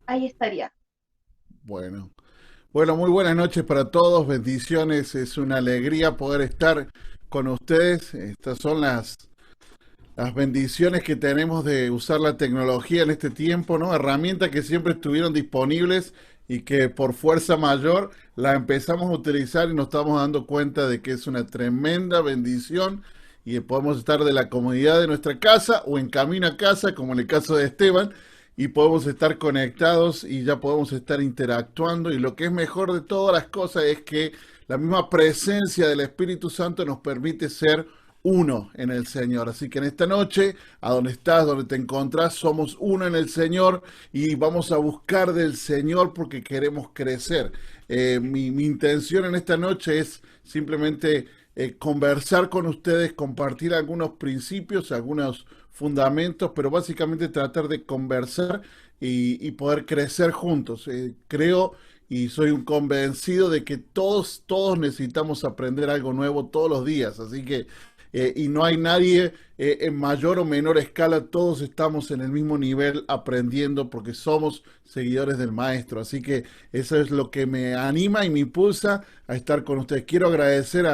ahí estaría. Bueno, bueno, muy buenas noches para todos, bendiciones, es una alegría poder estar con ustedes. Estas son las bendiciones que tenemos de usar la tecnología en este tiempo, ¿no? Herramientas que siempre estuvieron disponibles y que por fuerza mayor la empezamos a utilizar y nos estamos dando cuenta de que es una tremenda bendición y podemos estar de la comodidad de nuestra casa o en camino a casa, como en el caso de Esteban, y podemos estar conectados y ya podemos estar interactuando. Y lo que es mejor de todas las cosas es que la misma presencia del Espíritu Santo nos permite ser uno en el Señor. Así que en esta noche, a donde estás, donde te encontrás, somos uno en el Señor y vamos a buscar del Señor porque queremos crecer. Mi intención en esta noche es simplemente conversar con ustedes, compartir algunos principios, algunos fundamentos, pero básicamente tratar de conversar y poder crecer juntos. Creo y soy un convencido de que todos necesitamos aprender algo nuevo todos los días. Así que y no hay nadie en mayor o menor escala, todos estamos en el mismo nivel aprendiendo porque somos seguidores del maestro. Así que eso es lo que me anima y me impulsa a estar con ustedes. Quiero agradecer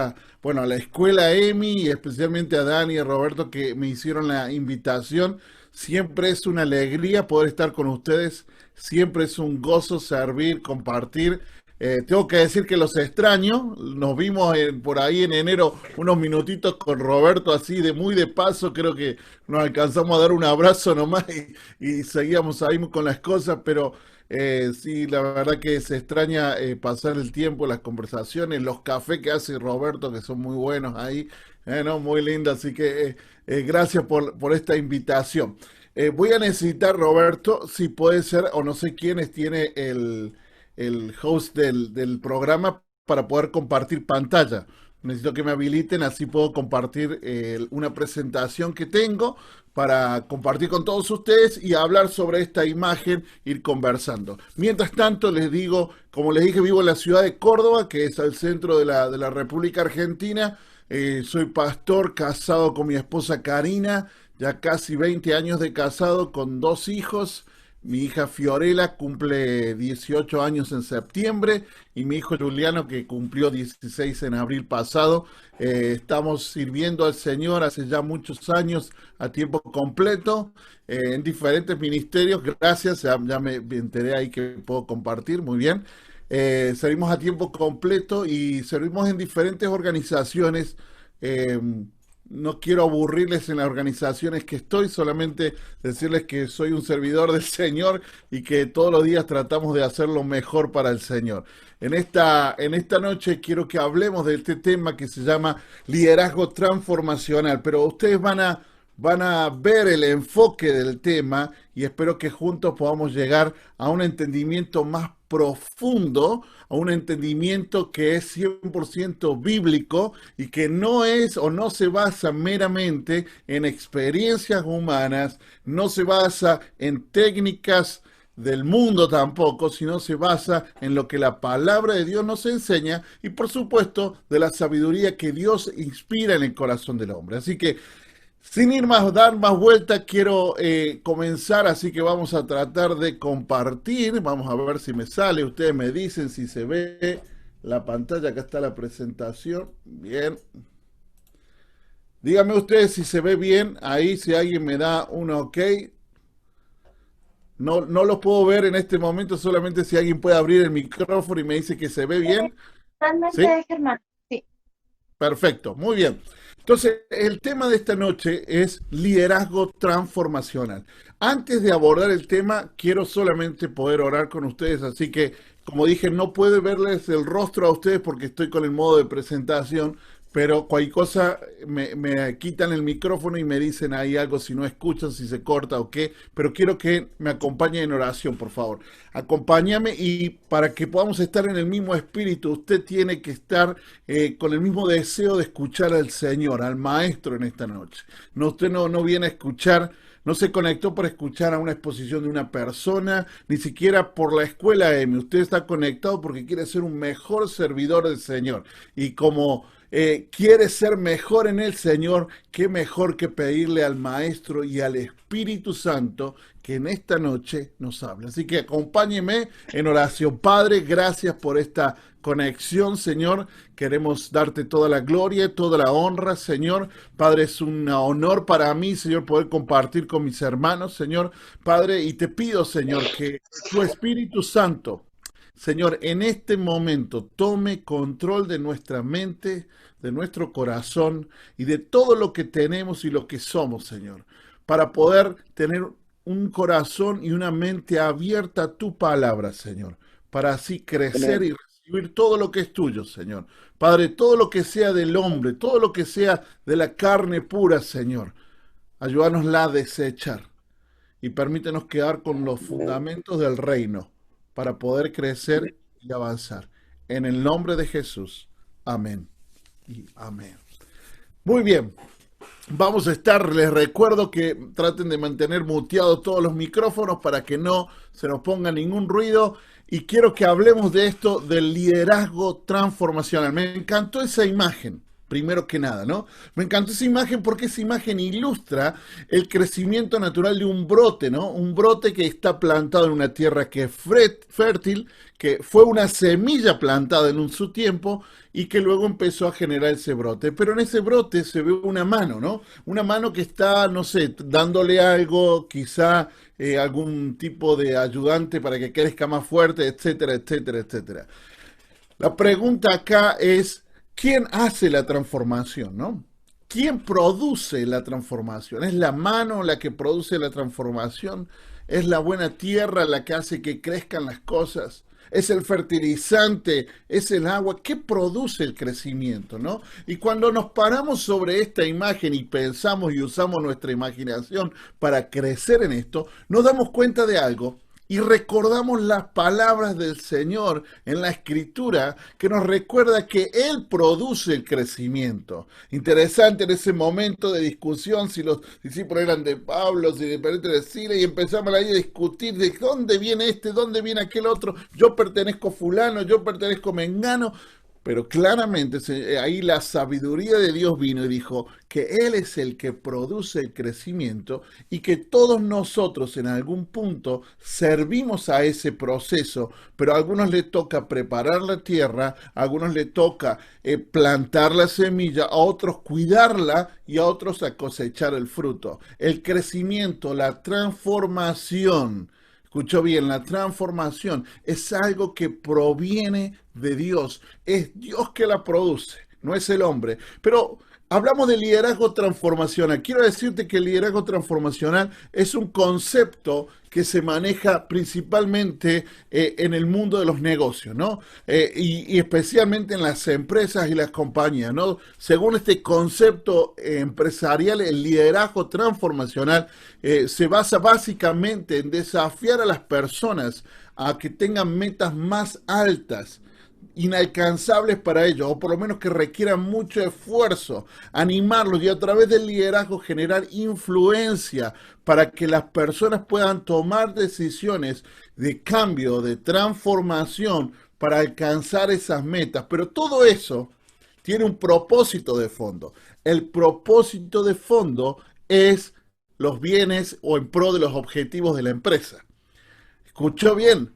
bueno, a la escuela EMI y especialmente a Dani y a Roberto que me hicieron la invitación. Siempre es una alegría poder estar con ustedes, siempre es un gozo servir, compartir. Tengo que decir que los extraño. Nos vimos por ahí en enero unos minutitos con Roberto así de muy de paso. Creo que nos alcanzamos a dar un abrazo nomás y seguíamos ahí con las cosas, pero sí, la verdad que se extraña pasar el tiempo, las conversaciones, los cafés que hace Roberto que son muy buenos ahí, ¿no? Muy lindo. Así que gracias por esta invitación. Voy a necesitar, Roberto, si puede ser, o no sé quiénes tiene el host del programa para poder compartir pantalla. Necesito que me habiliten, así puedo compartir una presentación que tengo para compartir con todos ustedes y hablar sobre esta imagen, ir conversando. Mientras tanto, les digo, como les dije, vivo en la ciudad de Córdoba, que es al centro de la República Argentina. Soy pastor, casado con mi esposa Karina, ya casi 20 años de casado, con dos hijos. Mi hija Fiorella cumple 18 años en septiembre y mi hijo Juliano que cumplió 16 en abril pasado. Estamos sirviendo al Señor hace ya muchos años a tiempo completo en diferentes ministerios. Gracias, ya me enteré ahí que puedo compartir, muy bien. Servimos a tiempo completo y servimos en diferentes organizaciones. Eh, no quiero aburrirles en las organizaciones que estoy, solamente decirles que soy un servidor del Señor y que todos los días tratamos de hacer lo mejor para el Señor. En esta noche quiero que hablemos de este tema que se llama liderazgo transformacional, pero ustedes van a ver el enfoque del tema y espero que juntos podamos llegar a un entendimiento más profundo, a un entendimiento que es 100% bíblico y que no es o no se basa meramente en experiencias humanas, no se basa en técnicas del mundo tampoco, sino se basa en lo que la palabra de Dios nos enseña y por supuesto de la sabiduría que Dios inspira en el corazón del hombre. Así que sin ir más, dar más vueltas, quiero comenzar, así que vamos a tratar de compartir. Vamos a ver si me sale. Ustedes me dicen si se ve la pantalla. Acá está la presentación. Bien. Díganme ustedes si se ve bien. Ahí, si alguien me da un ok. No lo puedo ver en este momento, solamente si alguien puede abrir el micrófono y me dice que se ve bien. ¿Sí? Totalmente, Germán. Sí. Perfecto, muy bien. Entonces, el tema de esta noche es liderazgo transformacional. Antes de abordar el tema, quiero solamente poder orar con ustedes, así que, como dije, no puedo verles el rostro a ustedes porque estoy con el modo de presentación, pero cualquier cosa me quitan el micrófono y me dicen ahí algo si no escuchan, si se corta o qué, pero quiero que me acompañen en oración, por favor. Acompáñame y para que podamos estar en el mismo espíritu, usted tiene que estar con el mismo deseo de escuchar al Señor, al Maestro en esta noche. No, usted no viene a escuchar, no se conectó para escuchar a una exposición de una persona, ni siquiera por la escuela EMI. Usted está conectado porque quiere ser un mejor servidor del Señor. Y como quiere ser mejor en el Señor, qué mejor que pedirle al Maestro y al Espíritu Santo que en esta noche nos habla. Así que acompáñeme en oración. Padre, gracias por esta conexión, Señor. Queremos darte toda la gloria, toda la honra, Señor. Padre, es un honor para mí, Señor, poder compartir con mis hermanos, Señor. Padre, y te pido, Señor, que tu Espíritu Santo, Señor, en este momento tome control de nuestra mente, de nuestro corazón y de todo lo que tenemos y lo que somos, Señor, para poder tener un corazón y una mente abierta a tu palabra, Señor, para así crecer y recibir todo lo que es tuyo, Señor. Padre, todo lo que sea del hombre, todo lo que sea de la carne pura, Señor, ayúdanosla a desechar y permítenos quedar con los fundamentos del reino para poder crecer y avanzar. En el nombre de Jesús. Amén y amén. Muy bien. Vamos a estar, les recuerdo que traten de mantener muteados todos los micrófonos para que no se nos ponga ningún ruido. Y quiero que hablemos de esto, del liderazgo transformacional. Me encantó esa imagen, primero que nada, ¿no? Me encantó esa imagen porque esa imagen ilustra el crecimiento natural de un brote, ¿no? Un brote que está plantado en una tierra que es fértil, que fue una semilla plantada en su tiempo y que luego empezó a generar ese brote. Pero en ese brote se ve una mano, ¿no? Una mano que está, no sé, dándole algo, quizá algún tipo de ayudante para que crezca más fuerte, etcétera, etcétera, etcétera. La pregunta acá es, ¿quién hace la transformación, no? ¿Quién produce la transformación? ¿Es la mano la que produce la transformación? ¿Es la buena tierra la que hace que crezcan las cosas? ¿Es el fertilizante? ¿Es el agua? ¿Qué produce el crecimiento, no? Y cuando nos paramos sobre esta imagen y pensamos y usamos nuestra imaginación para crecer en esto, nos damos cuenta de algo. Y recordamos las palabras del Señor en la Escritura que nos recuerda que Él produce el crecimiento. Interesante en ese momento de discusión si los discípulos eran de Pablo, si de Silas, y empezamos ahí a discutir de dónde viene este, dónde viene aquel otro, yo pertenezco a fulano, yo pertenezco a mengano. Pero claramente ahí la sabiduría de Dios vino y dijo que Él es el que produce el crecimiento y que todos nosotros en algún punto servimos a ese proceso, pero a algunos les toca preparar la tierra, a algunos les toca plantar la semilla, a otros cuidarla y a otros a cosechar el fruto. El crecimiento, la transformación. Escuchó bien, la transformación es algo que proviene de Dios. Es Dios que la produce, no es el hombre. Pero hablamos de liderazgo transformacional. Quiero decirte que el liderazgo transformacional es un concepto que se maneja principalmente en el mundo de los negocios, ¿no? Y especialmente en las empresas y las compañías, ¿no? Según este concepto empresarial, el liderazgo transformacional se basa básicamente en desafiar a las personas a que tengan metas más altas, inalcanzables para ellos, o por lo menos que requieran mucho esfuerzo, animarlos y a través del liderazgo generar influencia para que las personas puedan tomar decisiones de cambio, de transformación para alcanzar esas metas. Pero todo eso tiene un propósito de fondo. El propósito de fondo es los bienes o en pro de los objetivos de la empresa. ¿Escuchó bien?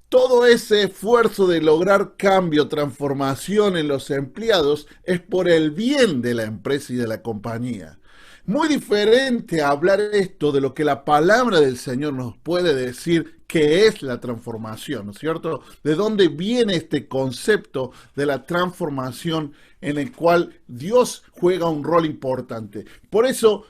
Todo ese esfuerzo de lograr cambio, transformación en los empleados es por el bien de la empresa y de la compañía. Muy diferente a hablar esto de lo que la palabra del Señor nos puede decir que es la transformación, ¿no es cierto? ¿De dónde viene este concepto de la transformación en el cual Dios juega un rol importante? Por eso,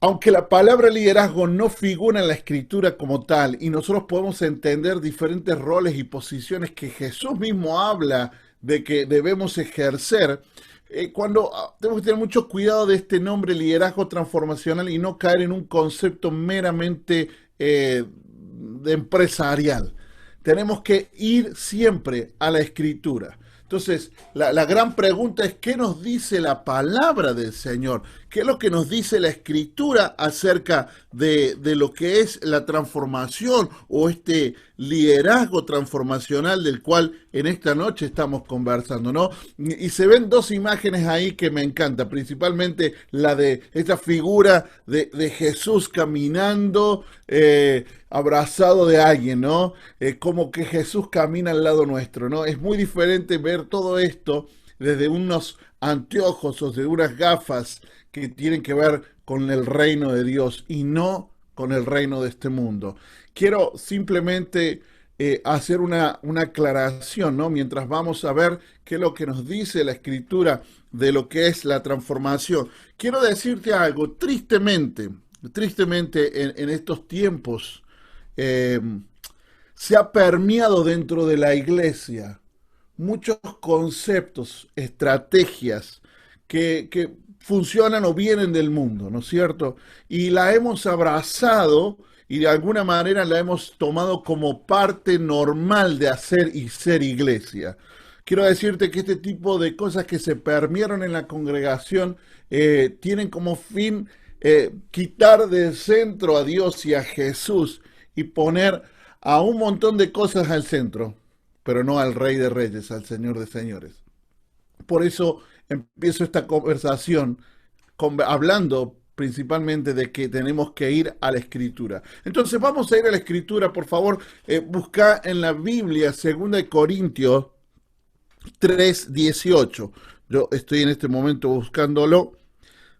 aunque la palabra liderazgo no figura en la Escritura como tal y nosotros podemos entender diferentes roles y posiciones que Jesús mismo habla de que debemos ejercer, tenemos que tener mucho cuidado de este nombre liderazgo transformacional y no caer en un concepto meramente de empresarial. Tenemos que ir siempre a la Escritura. Entonces, la gran pregunta es, ¿qué nos dice la palabra del Señor? ¿Qué es lo que nos dice la Escritura acerca de lo que es la transformación o este liderazgo transformacional del cual en esta noche estamos conversando, ¿no? Y se ven dos imágenes ahí que me encantan, principalmente la de esta figura de Jesús caminando, abrazado de alguien, ¿no? Como que Jesús camina al lado nuestro, ¿no? Es muy diferente ver todo esto desde unos anteojos o de unas gafas que tienen que ver con el reino de Dios y no con el reino de este mundo. Quiero simplemente hacer una aclaración, ¿no? Mientras vamos a ver qué es lo que nos dice la Escritura de lo que es la transformación. Quiero decirte algo, tristemente en estos tiempos se ha permeado dentro de la iglesia muchos conceptos, estrategias que funcionan o vienen del mundo, ¿no es cierto? Y la hemos abrazado y de alguna manera la hemos tomado como parte normal de hacer y ser iglesia. Quiero decirte que este tipo de cosas que se permearon en la congregación tienen como fin quitar del centro a Dios y a Jesús y poner a un montón de cosas al centro, pero no al Rey de Reyes, al Señor de Señores. Por eso empiezo esta conversación hablando principalmente de que tenemos que ir a la Escritura. Entonces vamos a ir a la Escritura, por favor, busca en la Biblia 2 Corintios 3:18. Yo estoy en este momento buscándolo.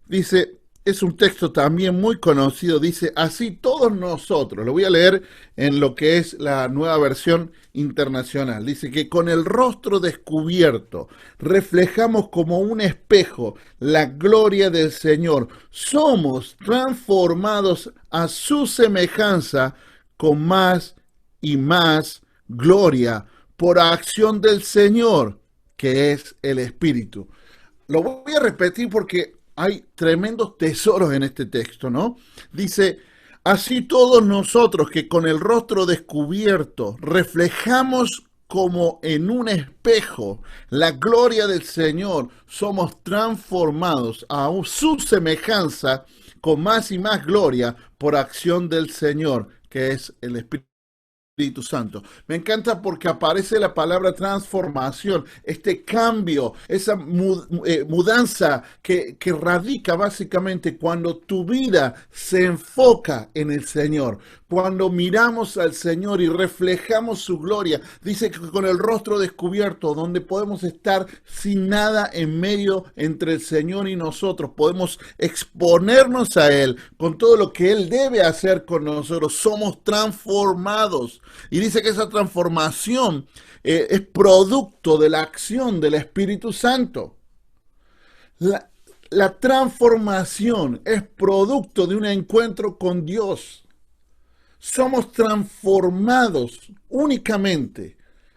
Dice, es un texto también muy conocido, dice, así todos nosotros, lo voy a leer en lo que es la nueva versión internacional, dice que con el rostro descubierto reflejamos como un espejo la gloria del Señor, somos transformados a su semejanza con más y más gloria por acción del Señor, que es el Espíritu. Lo voy a repetir porque hay tremendos tesoros en este texto, ¿no? Dice, así todos nosotros que con el rostro descubierto reflejamos como en un espejo la gloria del Señor, somos transformados a su semejanza con más y más gloria por acción del Señor, que es el Espíritu Santo. Me encanta porque aparece la palabra transformación, este cambio, esa mudanza que radica básicamente cuando tu vida se enfoca en el Señor, cuando miramos al Señor y reflejamos su gloria. Dice que con el rostro descubierto, donde podemos estar sin nada en medio entre el Señor y nosotros, podemos exponernos a Él con todo lo que Él debe hacer con nosotros, somos transformados. Y dice que esa transformación es producto de la acción del Espíritu Santo. La transformación es producto de un encuentro con Dios. Somos transformados únicamente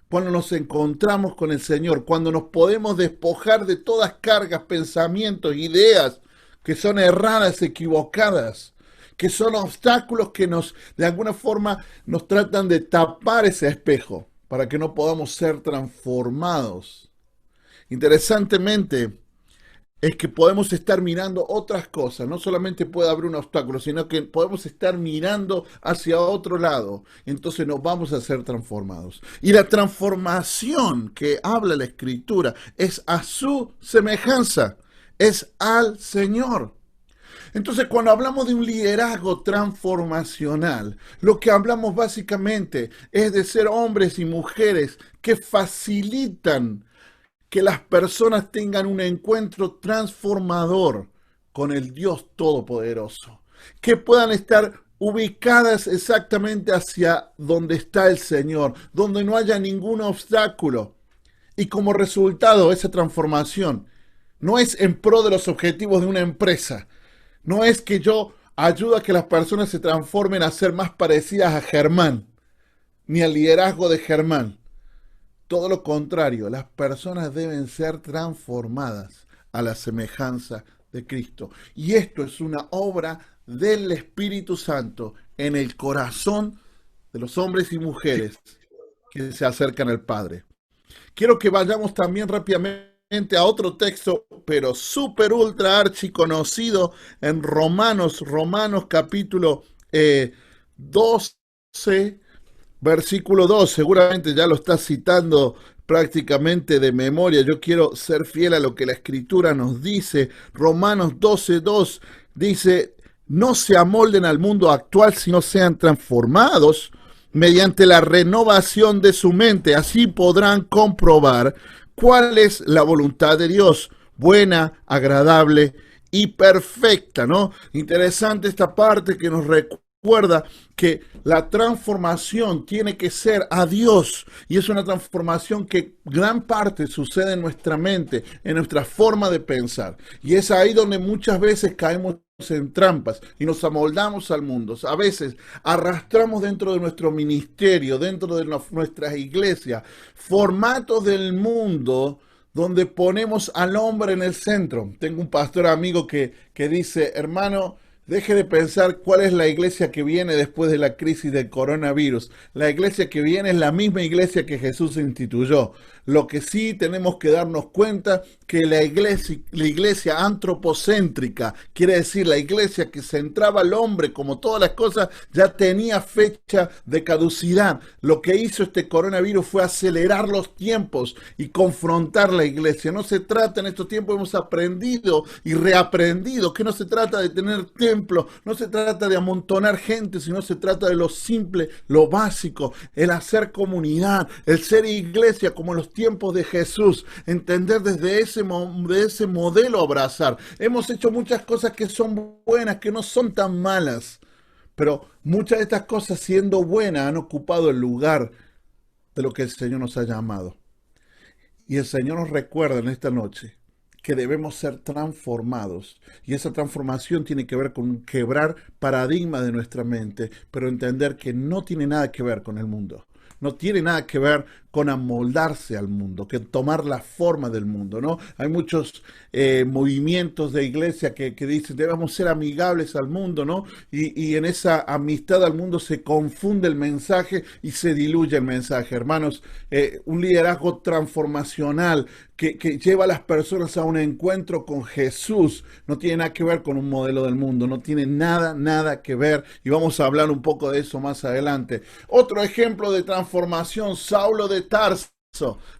cuando nos encontramos con el Señor, cuando nos podemos despojar de todas cargas, pensamientos, ideas que son erradas, equivocadas, que son obstáculos que de alguna forma nos tratan de tapar ese espejo para que no podamos ser transformados. Interesantemente, es que podemos estar mirando otras cosas, no solamente puede haber un obstáculo, sino que podemos estar mirando hacia otro lado, entonces nos vamos a ser transformados. Y la transformación que habla la Escritura es a su semejanza, es al Señor. Entonces, cuando hablamos de un liderazgo transformacional, lo que hablamos básicamente es de ser hombres y mujeres que facilitan que las personas tengan un encuentro transformador con el Dios Todopoderoso, que puedan estar ubicadas exactamente hacia donde está el Señor, donde no haya ningún obstáculo. Y como resultado, esa transformación no es en pro de los objetivos de una empresa, no es que yo ayude a que las personas se transformen a ser más parecidas a Germán, ni al liderazgo de Germán. Todo lo contrario, las personas deben ser transformadas a la semejanza de Cristo. Y esto es una obra del Espíritu Santo en el corazón de los hombres y mujeres que se acercan al Padre. Quiero que vayamos también rápidamente a otro texto, pero súper ultra archi conocido en Romanos capítulo 12, versículo 2. Seguramente ya lo está citando prácticamente de memoria. Yo quiero ser fiel a lo que la Escritura nos dice. Romanos 12:2 dice: no se amolden al mundo actual, sino sean transformados mediante la renovación de su mente. Así podrán comprobar cuál es la voluntad de Dios, buena, agradable y perfecta, ¿no? Interesante esta parte que nos recuerda que la transformación tiene que ser a Dios, y es una transformación que gran parte sucede en nuestra mente, en nuestra forma de pensar, y es ahí donde muchas veces caemos en trampas y nos amoldamos al mundo. A veces arrastramos dentro de nuestro ministerio, dentro de nuestras iglesias, formatos del mundo donde ponemos al hombre en el centro. Tengo un pastor amigo que dice: hermano, deje de pensar cuál es la iglesia que viene después de la crisis del coronavirus. La iglesia que viene es la misma iglesia que Jesús instituyó. Lo que sí tenemos que darnos cuenta que la iglesia antropocéntrica, quiere decir la iglesia que centraba al hombre como todas las cosas, ya tenía fecha de caducidad. Lo que hizo este coronavirus fue acelerar los tiempos y confrontar la iglesia. No se trata, en estos tiempos hemos aprendido y reaprendido que no se trata de tener templo, no se trata de amontonar gente, sino se trata de lo simple, lo básico, el hacer comunidad, el ser iglesia como en los tiempos de Jesús, entender desde ese modelo abrazar. Hemos hecho muchas cosas que son buenas, que no son tan malas, pero muchas de estas cosas, siendo buenas, han ocupado el lugar de lo que el Señor nos ha llamado. Y el Señor nos recuerda en esta noche que debemos ser transformados. Y esa transformación tiene que ver con quebrar paradigmas de nuestra mente, pero entender que no tiene nada que ver con el mundo. No tiene nada que ver con amoldarse al mundo, que tomar la forma del mundo, ¿no? Hay muchos movimientos de iglesia que dicen debemos ser amigables al mundo, ¿no? Y en esa amistad al mundo se confunde el mensaje y se diluye el mensaje. Hermanos, un liderazgo transformacional que lleva a las personas a un encuentro con Jesús no tiene nada que ver con un modelo del mundo, no tiene nada que ver, y vamos a hablar un poco de eso más adelante. Otro ejemplo de transformación, Saulo de Tarso,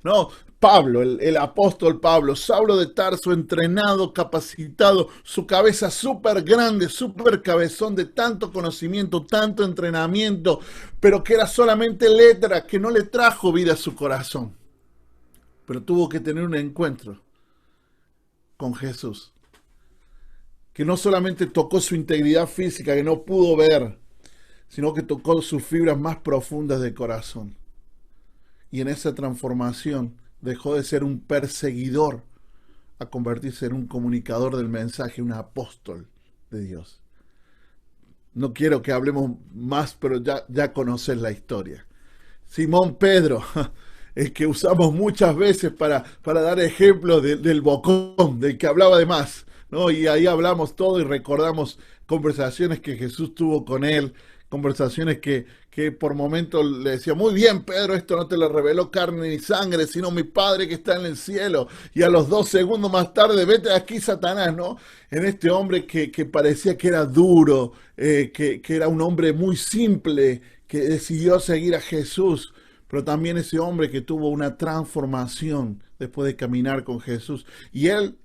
¿no? Pablo, el apóstol Pablo, Saulo de Tarso, entrenado, capacitado, su cabeza súper grande, súper cabezón de tanto conocimiento, tanto entrenamiento, pero que era solamente letra, que no le trajo vida a su corazón. Pero tuvo que tener un encuentro con Jesús, que no solamente tocó su integridad física, que no pudo ver, sino que tocó sus fibras más profundas del corazón. Y en esa transformación dejó de ser un perseguidor a convertirse en un comunicador del mensaje, un apóstol de Dios. No quiero que hablemos más, pero ya conoces la historia. Simón Pedro, el que usamos muchas veces para dar ejemplos del bocón, del que hablaba de más, ¿no? Y ahí hablamos todo y recordamos conversaciones que Jesús tuvo con él, conversaciones que por momentos le decía: muy bien, Pedro, esto no te lo reveló carne ni sangre, sino mi Padre que está en el cielo. Y a los 2 segundos más tarde: vete de aquí, Satanás, ¿no? En este hombre que parecía que era duro, que era un hombre muy simple, que decidió seguir a Jesús, pero también ese hombre que tuvo una transformación después de caminar con Jesús. Y él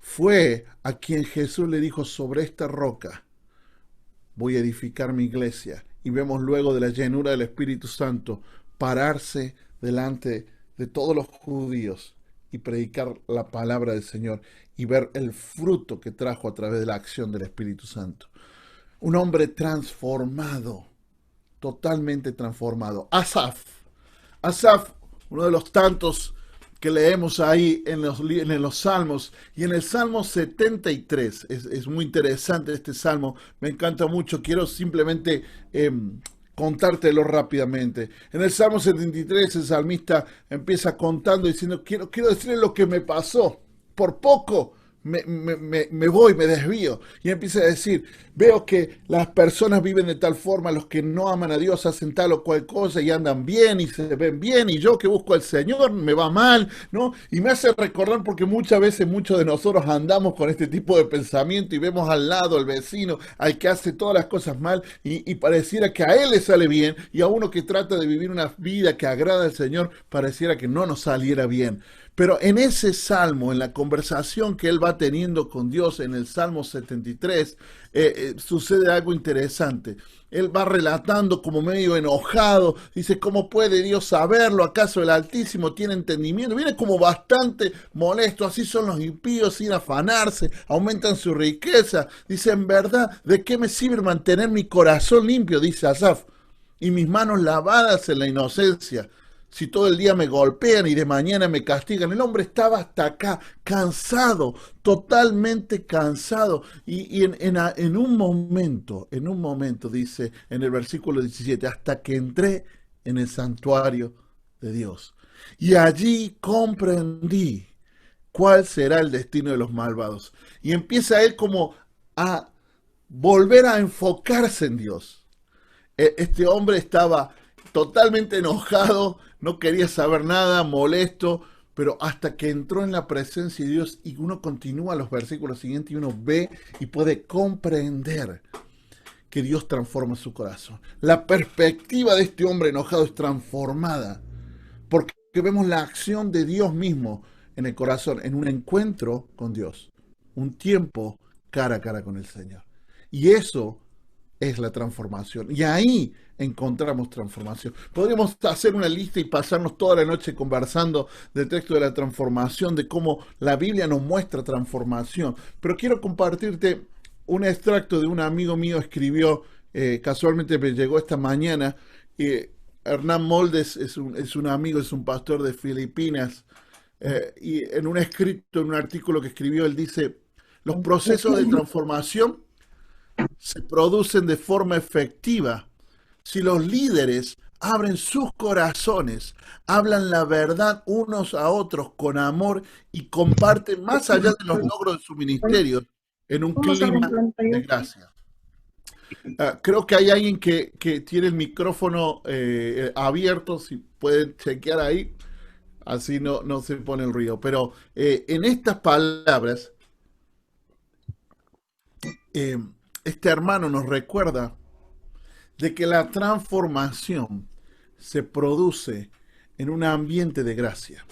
fue a quien Jesús le dijo: sobre esta roca voy a edificar mi iglesia. Y vemos luego de la llenura del Espíritu Santo pararse delante de todos los judíos y predicar la palabra del Señor y ver el fruto que trajo a través de la acción del Espíritu Santo. Un hombre transformado, totalmente transformado. Asaf, uno de los tantos que leemos ahí en los Salmos, y en el Salmo 73, es muy interesante este Salmo, me encanta mucho, quiero simplemente contártelo rápidamente. En el Salmo 73 el salmista empieza contando diciendo: quiero decirles lo que me pasó, por poco me voy, me desvío, y empieza a decir: Veo que las personas viven de tal forma, los que no aman a Dios hacen tal o cual cosa y andan bien y se ven bien, y yo que busco al Señor me va mal, ¿no? Y me hace recordar porque muchas veces muchos de nosotros andamos con este tipo de pensamiento y vemos al lado, al vecino, al que hace todas las cosas mal y pareciera que a él le sale bien y a uno que trata de vivir una vida que agrada al Señor pareciera que no nos saliera bien. Pero en ese salmo, en la conversación que él va teniendo con Dios en el Salmo 73, sucede algo interesante. Él va relatando como medio enojado, dice, ¿cómo puede Dios saberlo? ¿Acaso el Altísimo tiene entendimiento? Viene como bastante molesto, así son los impíos sin afanarse, aumentan su riqueza. Dice, en verdad, ¿de qué me sirve mantener mi corazón limpio? Dice Asaf, y mis manos lavadas en la inocencia. Si todo el día me golpean y de mañana me castigan. El hombre estaba hasta acá, cansado, totalmente cansado. Y en un momento, dice en el versículo 17, hasta que entré en el santuario de Dios. Y allí comprendí cuál será el destino de los malvados. Y empieza él como a volver a enfocarse en Dios. Este hombre estaba totalmente enojado, no quería saber nada, molesto, pero hasta que entró en la presencia de Dios y uno continúa los versículos siguientes y uno ve y puede comprender que Dios transforma su corazón. La perspectiva de este hombre enojado es transformada porque vemos la acción de Dios mismo en el corazón, en un encuentro con Dios, un tiempo cara a cara con el Señor. Y eso es la transformación. Y ahí encontramos transformación. Podríamos hacer una lista y pasarnos toda la noche conversando del texto de la transformación, de cómo la Biblia nos muestra transformación. Pero quiero compartirte un extracto de un amigo mío escribió, casualmente me llegó esta mañana. Hernán Moldes es un amigo, es un pastor de Filipinas. Y en un escrito, en un artículo que escribió, él dice, los procesos de transformación se producen de forma efectiva si los líderes abren sus corazones, hablan la verdad unos a otros con amor y comparten más allá de los logros de su ministerio en un clima de gracia. Creo que hay alguien que tiene el micrófono abierto, si pueden chequear ahí, así no se pone el ruido. Pero en estas palabras, este hermano nos recuerda de que la transformación se produce en un ambiente de gracia,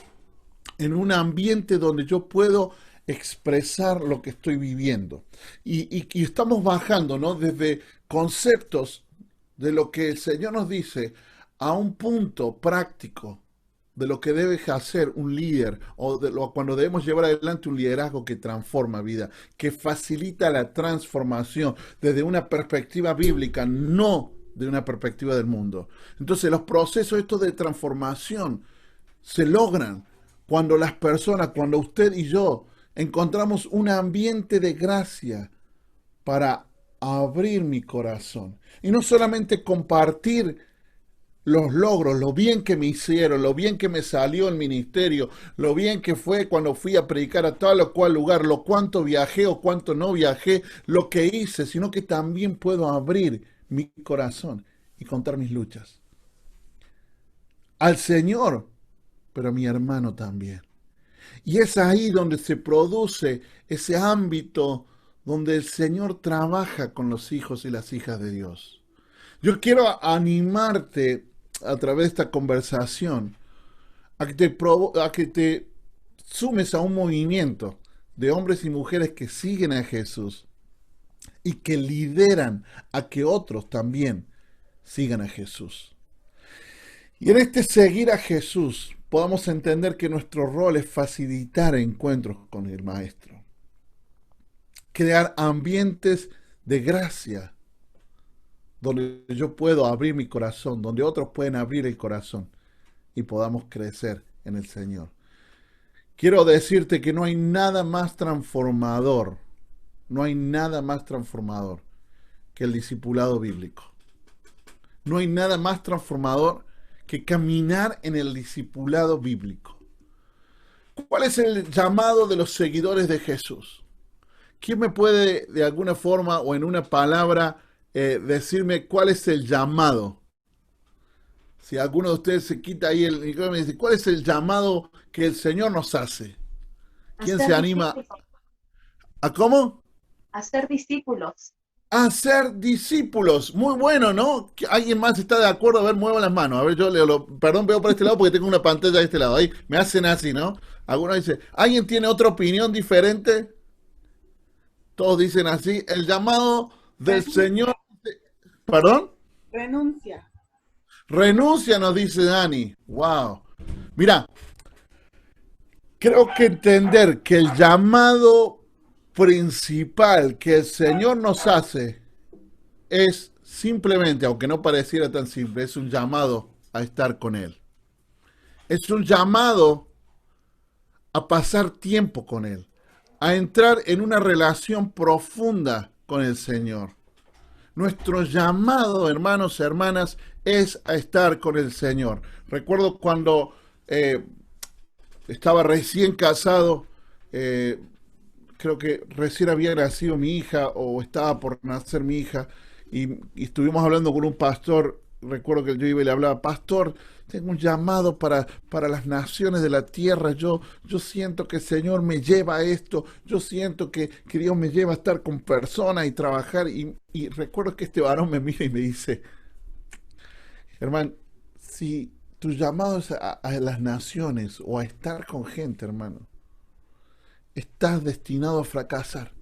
en un ambiente donde yo puedo expresar lo que estoy viviendo. Y estamos bajando, ¿no? Desde conceptos de lo que el Señor nos dice a un punto práctico de lo que debe hacer un líder o cuando debemos llevar adelante un liderazgo que transforma vida, que facilita la transformación desde una perspectiva bíblica, no de una perspectiva del mundo. Entonces los procesos estos de transformación se logran cuando las personas, cuando usted y yo encontramos un ambiente de gracia para abrir mi corazón y no solamente compartir los logros, lo bien que me hicieron, lo bien que me salió el ministerio, lo bien que fue cuando fui a predicar a tal o cual lugar, lo cuánto viajé o cuánto no viajé, lo que hice, sino que también puedo abrir mi corazón y contar mis luchas. Al Señor, pero a mi hermano también. Y es ahí donde se produce ese ámbito donde el Señor trabaja con los hijos y las hijas de Dios. Yo quiero animarte a través de esta conversación a que te sumes a un movimiento de hombres y mujeres que siguen a Jesús y que lideran a que otros también sigan a Jesús. Y en este seguir a Jesús podamos entender que nuestro rol es facilitar encuentros con el Maestro, crear ambientes de gracia donde yo puedo abrir mi corazón, donde otros pueden abrir el corazón y podamos crecer en el Señor. Quiero decirte que no hay nada más transformador, no hay nada más transformador que el discipulado bíblico. No hay nada más transformador que caminar en el discipulado bíblico. ¿Cuál es el llamado de los seguidores de Jesús? ¿Quién me puede de alguna forma o en una palabra decirme cuál es el llamado? Si alguno de ustedes se quita ahí el micrófono y me dice, ¿cuál es el llamado que el Señor nos hace? ¿Quién se Hacer anima? discípulos, ¿A cómo? hacer discípulos. A ser discípulos. Muy bueno, ¿no? ¿Alguien más está de acuerdo? A ver, muevan las manos. A ver, perdón, veo por este lado porque tengo una pantalla de este lado. Ahí me hacen así, ¿no? Algunos dicen, ¿alguien tiene otra opinión diferente? Todos dicen así. El llamado del Señor. Renuncia, ¿Perdón? renuncia. Renuncia, nos dice Dani. Wow. Mira, creo que entender que el llamado principal que el Señor nos hace es simplemente, aunque no pareciera tan simple, es un llamado a estar con Él. Es un llamado a pasar tiempo con Él, a entrar en una relación profunda con el Señor. Nuestro llamado, hermanos, hermanas, es a estar con el Señor. Recuerdo cuando estaba recién casado, creo que recién había nacido mi hija o estaba por nacer mi hija y estuvimos hablando con un pastor. Recuerdo que yo iba y le hablaba, pastor, tengo un llamado para las naciones de la tierra. Yo siento que el Señor me lleva a esto. Yo siento que Dios me lleva a estar con personas y trabajar. Y recuerdo que este varón me mira y me dice, hermano, si tu llamado es a las naciones o a estar con gente, hermano, estás destinado a fracasar.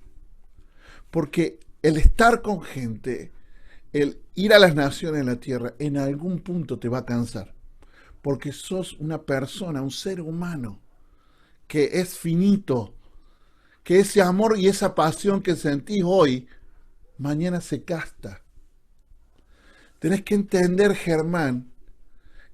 Porque el estar con gente, el ir a las naciones de la tierra, en algún punto te va a cansar. Porque sos una persona, un ser humano, que es finito, que ese amor y esa pasión que sentís hoy, mañana se gasta. Tenés que entender, Germán,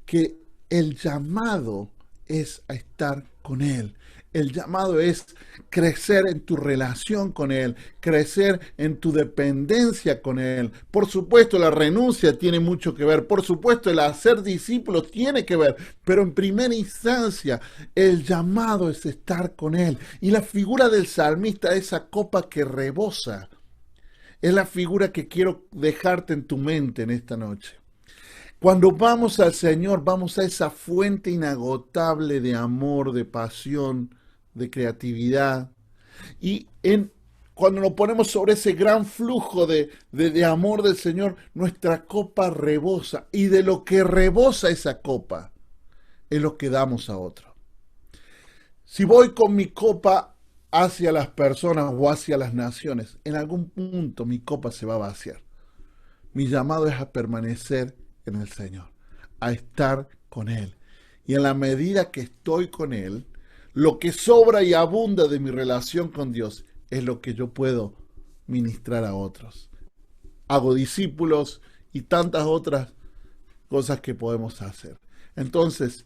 que el llamado es a estar con Él. El llamado es crecer en tu relación con Él, crecer en tu dependencia con Él. Por supuesto, la renuncia tiene mucho que ver, por supuesto, el hacer discípulos tiene que ver, pero en primera instancia, el llamado es estar con Él. Y la figura del salmista, esa copa que rebosa, es la figura que quiero dejarte en tu mente en esta noche. Cuando vamos al Señor, vamos a esa fuente inagotable de amor, de pasión, de creatividad. Cuando nos ponemos sobre ese gran flujo de amor del Señor, nuestra copa rebosa. Y de lo que rebosa esa copa, es lo que damos a otro. Si voy con mi copa hacia las personas o hacia las naciones, en algún punto mi copa se va a vaciar. Mi llamado es a permanecer en el Señor, a estar con Él. Y en la medida que estoy con Él, lo que sobra y abunda de mi relación con Dios es lo que yo puedo ministrar a otros. Hago discípulos y tantas otras cosas que podemos hacer. Entonces,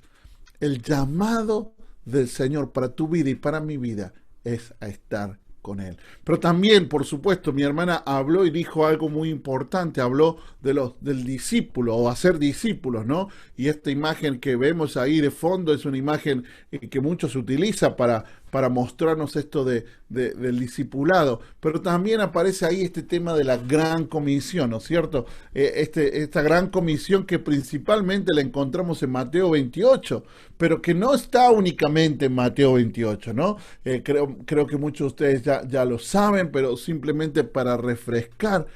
el llamado del Señor para tu vida y para mi vida es a estar con Él. Pero también, por supuesto, mi hermana habló y dijo algo muy importante, habló del discípulo o hacer discípulos, ¿no? Y esta imagen que vemos ahí de fondo es una imagen que mucho se utiliza para mostrarnos esto del discipulado, pero también aparece ahí este tema de la gran comisión, ¿no es cierto? Esta gran comisión que principalmente la encontramos en Mateo 28, pero que no está únicamente en Mateo 28, ¿no? Creo que muchos de ustedes ya lo saben, pero simplemente para refrescar,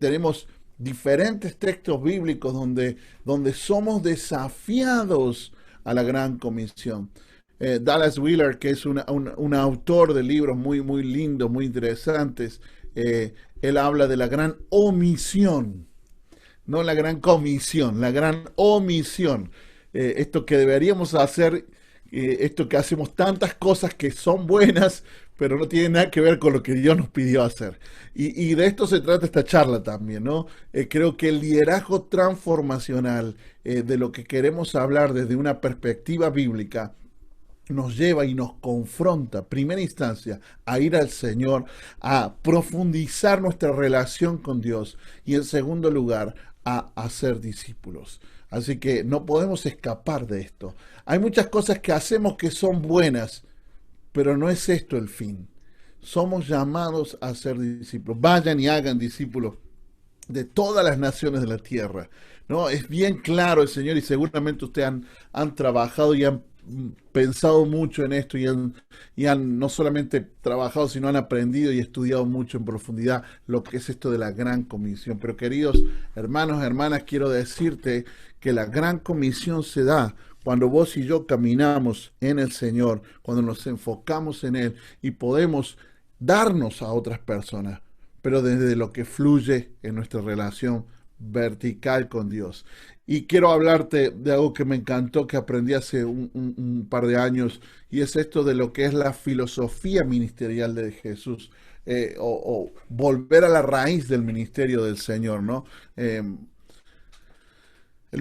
tenemos diferentes textos bíblicos donde somos desafiados a la gran comisión. Dallas Willard, que es un autor de libros muy, muy lindos, muy interesantes, él habla de la gran omisión, no la gran comisión, la gran omisión. Esto que deberíamos hacer, esto que hacemos tantas cosas que son buenas, pero no tiene nada que ver con lo que Dios nos pidió hacer. Y de esto se trata esta charla también, ¿no? Creo que el liderazgo transformacional, de lo que queremos hablar desde una perspectiva bíblica, nos lleva y nos confronta, primera instancia, a ir al Señor, a profundizar nuestra relación con Dios y en segundo lugar, a hacer discípulos. Así que no podemos escapar de esto. Hay muchas cosas que hacemos que son buenas, pero no es esto el fin. somos llamados a ser discípulos. Vayan y hagan discípulos de todas las naciones de la tierra. ¿No? Es bien claro el Señor y seguramente ustedes han trabajado y han pensado mucho en esto y han no solamente trabajado, sino han aprendido y estudiado mucho en profundidad lo que es esto de la gran comisión. Pero queridos hermanos, hermanas, quiero decirte que la gran comisión se da cuando vos y yo caminamos en el Señor, cuando nos enfocamos en Él y podemos darnos a otras personas, pero desde lo que fluye en nuestra relación vertical con Dios. Y quiero hablarte de algo que me encantó, que aprendí hace un par de años, y es esto de lo que es la filosofía ministerial de Jesús, o volver a la raíz del ministerio del Señor, ¿no? El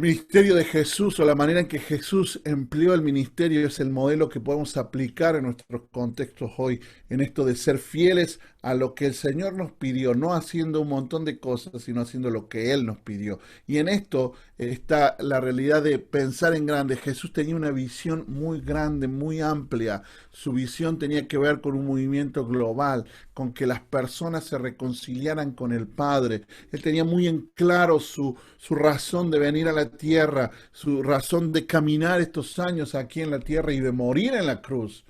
ministerio de Jesús o la manera en que Jesús empleó el ministerio es el modelo que podemos aplicar en nuestros contextos hoy, en esto de ser fieles a lo que el Señor nos pidió, no haciendo un montón de cosas, sino haciendo lo que Él nos pidió. Y en esto está la realidad de pensar en grande. Jesús tenía una visión muy grande, muy amplia. Su visión tenía que ver con un movimiento global, con que las personas se reconciliaran con el Padre. Él tenía muy en claro su razón de venir a la tierra, su razón de caminar estos años aquí en la tierra y de morir en la cruz.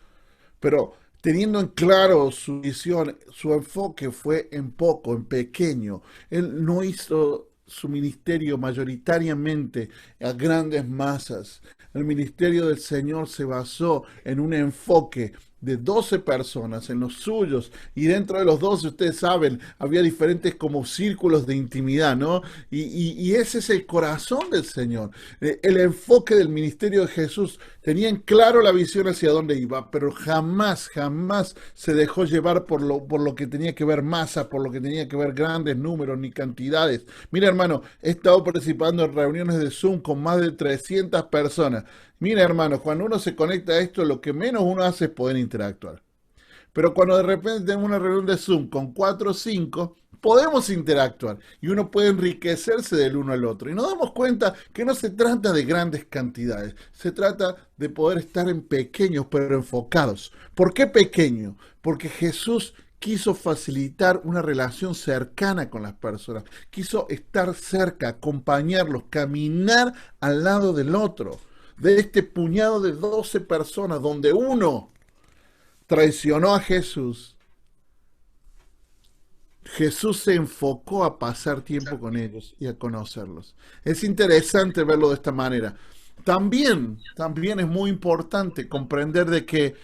Pero teniendo en claro su visión, su enfoque fue en poco, en pequeño. Él no hizo su ministerio mayoritariamente a grandes masas. El ministerio del Señor se basó en un enfoque de 12 personas, en los suyos, y dentro de los 12, ustedes saben, había diferentes como círculos de intimidad, ¿no? Y ese es el corazón del Señor. El enfoque del ministerio de Jesús tenía en claro la visión hacia dónde iba, pero jamás, jamás se dejó llevar por lo que tenía que ver masa, por lo que tenía que ver grandes números ni cantidades. Mira, hermano, he estado participando en reuniones de Zoom con más de 300 personas. Mira, hermano, cuando uno se conecta a esto, lo que menos uno hace es poder interactuar. Pero cuando de repente tenemos una reunión de Zoom con 4 o 5, podemos interactuar y uno puede enriquecerse del uno al otro. Y nos damos cuenta que no se trata de grandes cantidades, se trata de poder estar en pequeños pero enfocados. ¿Por qué pequeño? Porque Jesús quiso facilitar una relación cercana con las personas, quiso estar cerca, acompañarlos, caminar al lado del otro, de este puñado de 12 personas, donde uno traicionó a Jesús. Jesús se enfocó a pasar tiempo con ellos y a conocerlos. Es interesante verlo de esta manera. También es muy importante comprender de que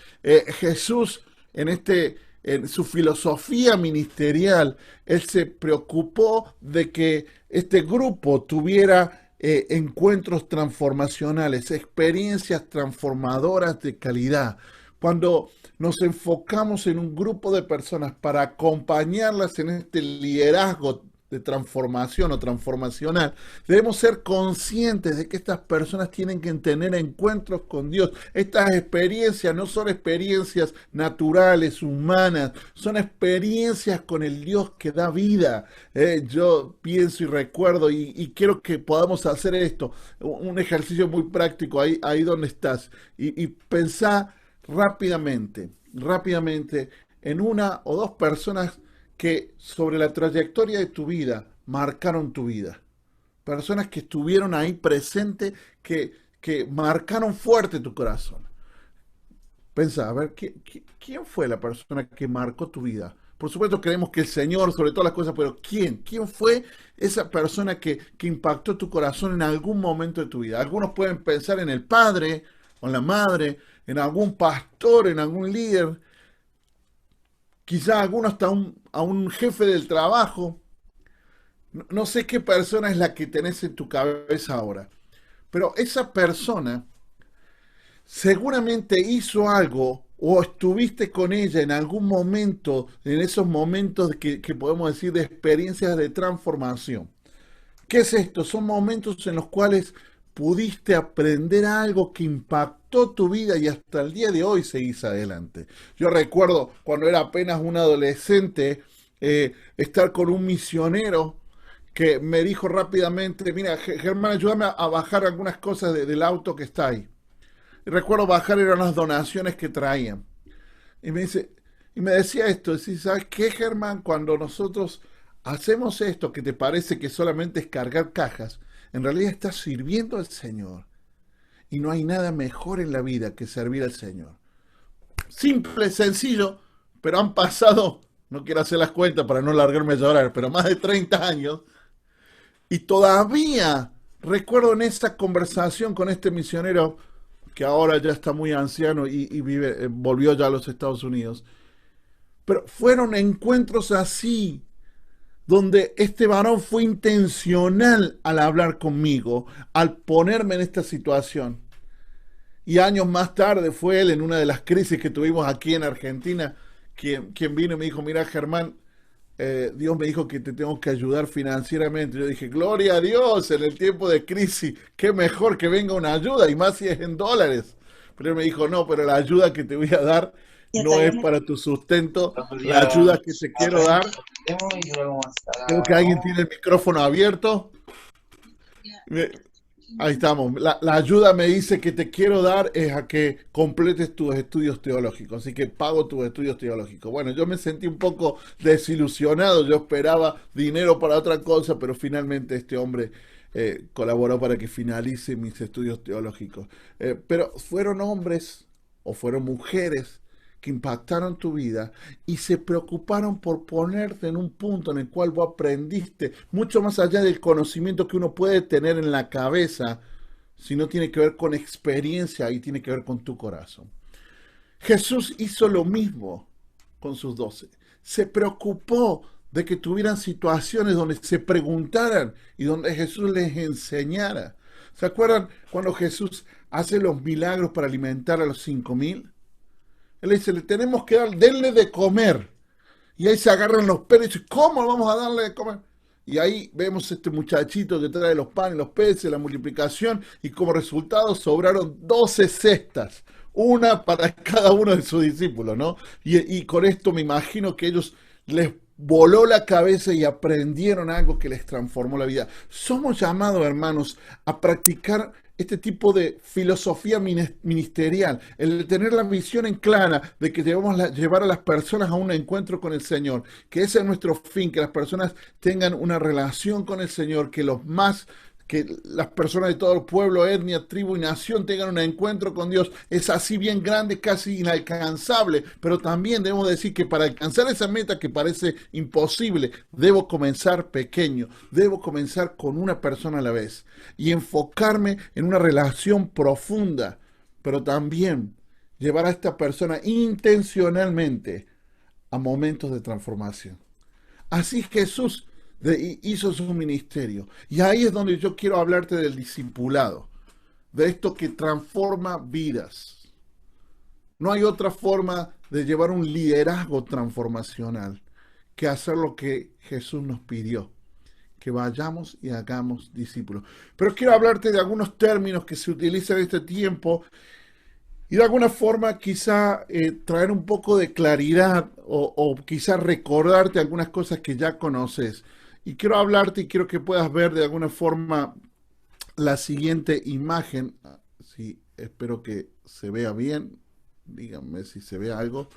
Jesús en su filosofía ministerial, él se preocupó de que este grupo tuviera encuentros transformacionales, experiencias transformadoras de calidad. Cuando nos enfocamos en un grupo de personas para acompañarlas en este liderazgo de transformación o transformacional, debemos ser conscientes de que estas personas tienen que tener encuentros con Dios. Estas experiencias no son experiencias naturales, humanas, son experiencias con el Dios que da vida. Yo pienso y recuerdo y quiero que podamos hacer esto, un ejercicio muy práctico ahí donde estás, y pensá rápidamente en una o dos personas que sobre la trayectoria de tu vida marcaron tu vida. Personas que estuvieron ahí presentes, que marcaron fuerte tu corazón. Pensá, a ver, ¿quién fue la persona que marcó tu vida? Por supuesto creemos que el Señor sobre todas las cosas, pero ¿quién? ¿Quién fue esa persona que impactó tu corazón en algún momento de tu vida? Algunos pueden pensar en el padre o en la madre, en algún pastor, en algún líder, quizá alguno hasta a un jefe del trabajo. No sé qué persona es la que tenés en tu cabeza ahora, pero esa persona seguramente hizo algo o estuviste con ella en algún momento, en esos momentos que podemos decir de experiencias de transformación. ¿Qué es esto? Son momentos en los cuales pudiste aprender algo que impactó tu vida y hasta el día de hoy seguís adelante. Yo recuerdo cuando era apenas un adolescente, estar con un misionero que me dijo rápidamente: mira, Germán, ayúdame a bajar algunas cosas del auto que está ahí. Y recuerdo bajar, eran las donaciones que traían. Y me dice, Y me decía esto, decía, ¿sabes qué, Germán? Cuando nosotros hacemos esto que te parece que solamente es cargar cajas, en realidad estás sirviendo al Señor. Y no hay nada mejor en la vida que servir al Señor. Simple, sencillo, pero han pasado, no quiero hacer las cuentas para no largarme a llorar, pero más de 30 años. Y todavía recuerdo en esa conversación con este misionero que ahora ya está muy anciano y vive, volvió ya a los Estados Unidos. Pero fueron encuentros así, donde este varón fue intencional al hablar conmigo, al ponerme en esta situación. Y años más tarde fue él, en una de las crisis que tuvimos aquí en Argentina, quien vino y me dijo, mira, Germán, Dios me dijo que te tengo que ayudar financieramente. Yo dije, gloria a Dios, en el tiempo de crisis, qué mejor que venga una ayuda, y más si es en dólares. Pero él me dijo, no, pero la ayuda que te voy a dar no es para tu sustento, la ayuda que te quiero dar. Creo que alguien tiene el micrófono abierto. Ahí estamos. La ayuda me dice que te quiero dar es a que completes tus estudios teológicos. Así que pago tus estudios teológicos. Bueno, yo me sentí un poco desilusionado. Yo esperaba dinero para otra cosa, pero finalmente este hombre colaboró para que finalice mis estudios teológicos. Pero fueron hombres o fueron mujeres que impactaron tu vida y se preocuparon por ponerte en un punto en el cual vos aprendiste, mucho más allá del conocimiento que uno puede tener en la cabeza, sino tiene que ver con experiencia y tiene que ver con tu corazón. Jesús hizo lo mismo con sus 12. Se preocupó de que tuvieran situaciones donde se preguntaran y donde Jesús les enseñara. ¿Se acuerdan cuando Jesús hace los milagros para alimentar a los 5.000? Él dice, le tenemos que dar, denle de comer. Y ahí se agarran los peces y dicen, ¿cómo vamos a darle de comer? Y ahí vemos este muchachito que trae los panes, los peces, la multiplicación, y como resultado sobraron 12 cestas, una para cada uno de sus discípulos, ¿no? Y con esto me imagino que ellos les voló la cabeza y aprendieron algo que les transformó la vida. Somos llamados, hermanos, a practicar este tipo de filosofía ministerial, el tener la visión en clara de que debemos llevar a las personas a un encuentro con el Señor, que ese es nuestro fin, que las personas tengan una relación con el Señor, que las personas de todo el pueblo, etnia, tribu y nación tengan un encuentro con Dios. Es así bien grande, casi inalcanzable, pero también debemos decir que para alcanzar esa meta que parece imposible, debo comenzar pequeño, debo comenzar con una persona a la vez y enfocarme en una relación profunda, pero también llevar a esta persona intencionalmente a momentos de transformación. Así Jesús hizo su ministerio. Y ahí es donde yo quiero hablarte del discipulado, de esto que transforma vidas. No hay otra forma de llevar un liderazgo transformacional que hacer lo que Jesús nos pidió, que vayamos y hagamos discípulos. Pero quiero hablarte de algunos términos que se utilizan en este tiempo y de alguna forma quizá traer un poco de claridad o quizá recordarte algunas cosas que ya conoces. Y quiero hablarte y quiero que puedas ver de alguna forma la siguiente imagen. Sí, espero que se vea bien. Díganme si se ve algo.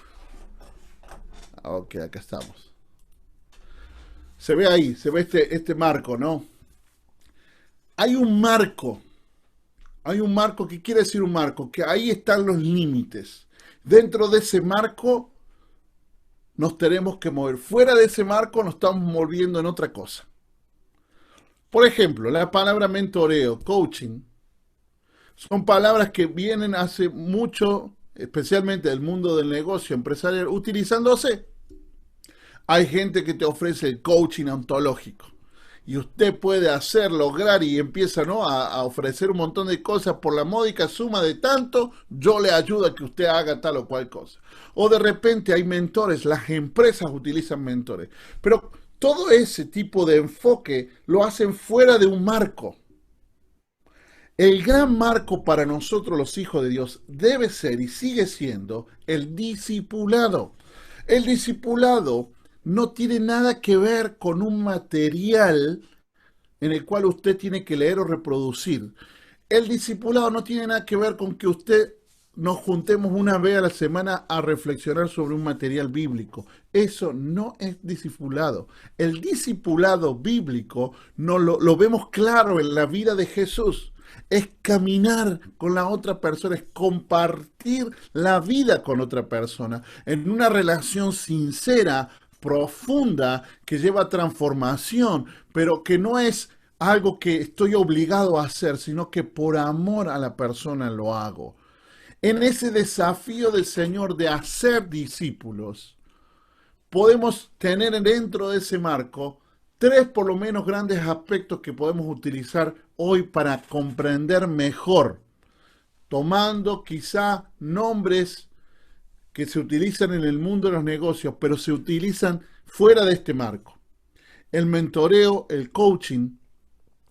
Ok, acá estamos. Se ve ahí, se ve este marco, ¿no? Hay un marco. Hay un marco, ¿qué quiere decir un marco? Que ahí están los límites. Dentro de ese marco nos tenemos que mover. Fuera de ese marco nos estamos moviendo en otra cosa. Por ejemplo, la palabra mentoreo, coaching, son palabras que vienen hace mucho, especialmente del mundo del negocio empresarial, utilizándose. Hay gente que te ofrece el coaching ontológico. Y usted puede hacer, lograr y empieza, ¿no?, a ofrecer un montón de cosas por la módica suma de tanto, yo le ayudo a que usted haga tal o cual cosa. O de repente hay mentores, las empresas utilizan mentores. Pero todo ese tipo de enfoque lo hacen fuera de un marco. El gran marco para nosotros los hijos de Dios debe ser y sigue siendo el discipulado. El discipulado no tiene nada que ver con un material en el cual usted tiene que leer o reproducir. El discipulado no tiene nada que ver con que usted nos juntemos una vez a la semana a reflexionar sobre un material bíblico. Eso no es discipulado. El discipulado bíblico no lo vemos claro en la vida de Jesús. Es caminar con la otra persona, es compartir la vida con otra persona en una relación sincera, profunda, que lleva a transformación, pero que no es algo que estoy obligado a hacer, sino que por amor a la persona lo hago. En ese desafío del Señor de hacer discípulos, podemos tener dentro de ese marco tres por lo menos grandes aspectos que podemos utilizar hoy para comprender mejor, tomando quizá nombres que se utilizan en el mundo de los negocios, pero se utilizan fuera de este marco. El mentoreo, el coaching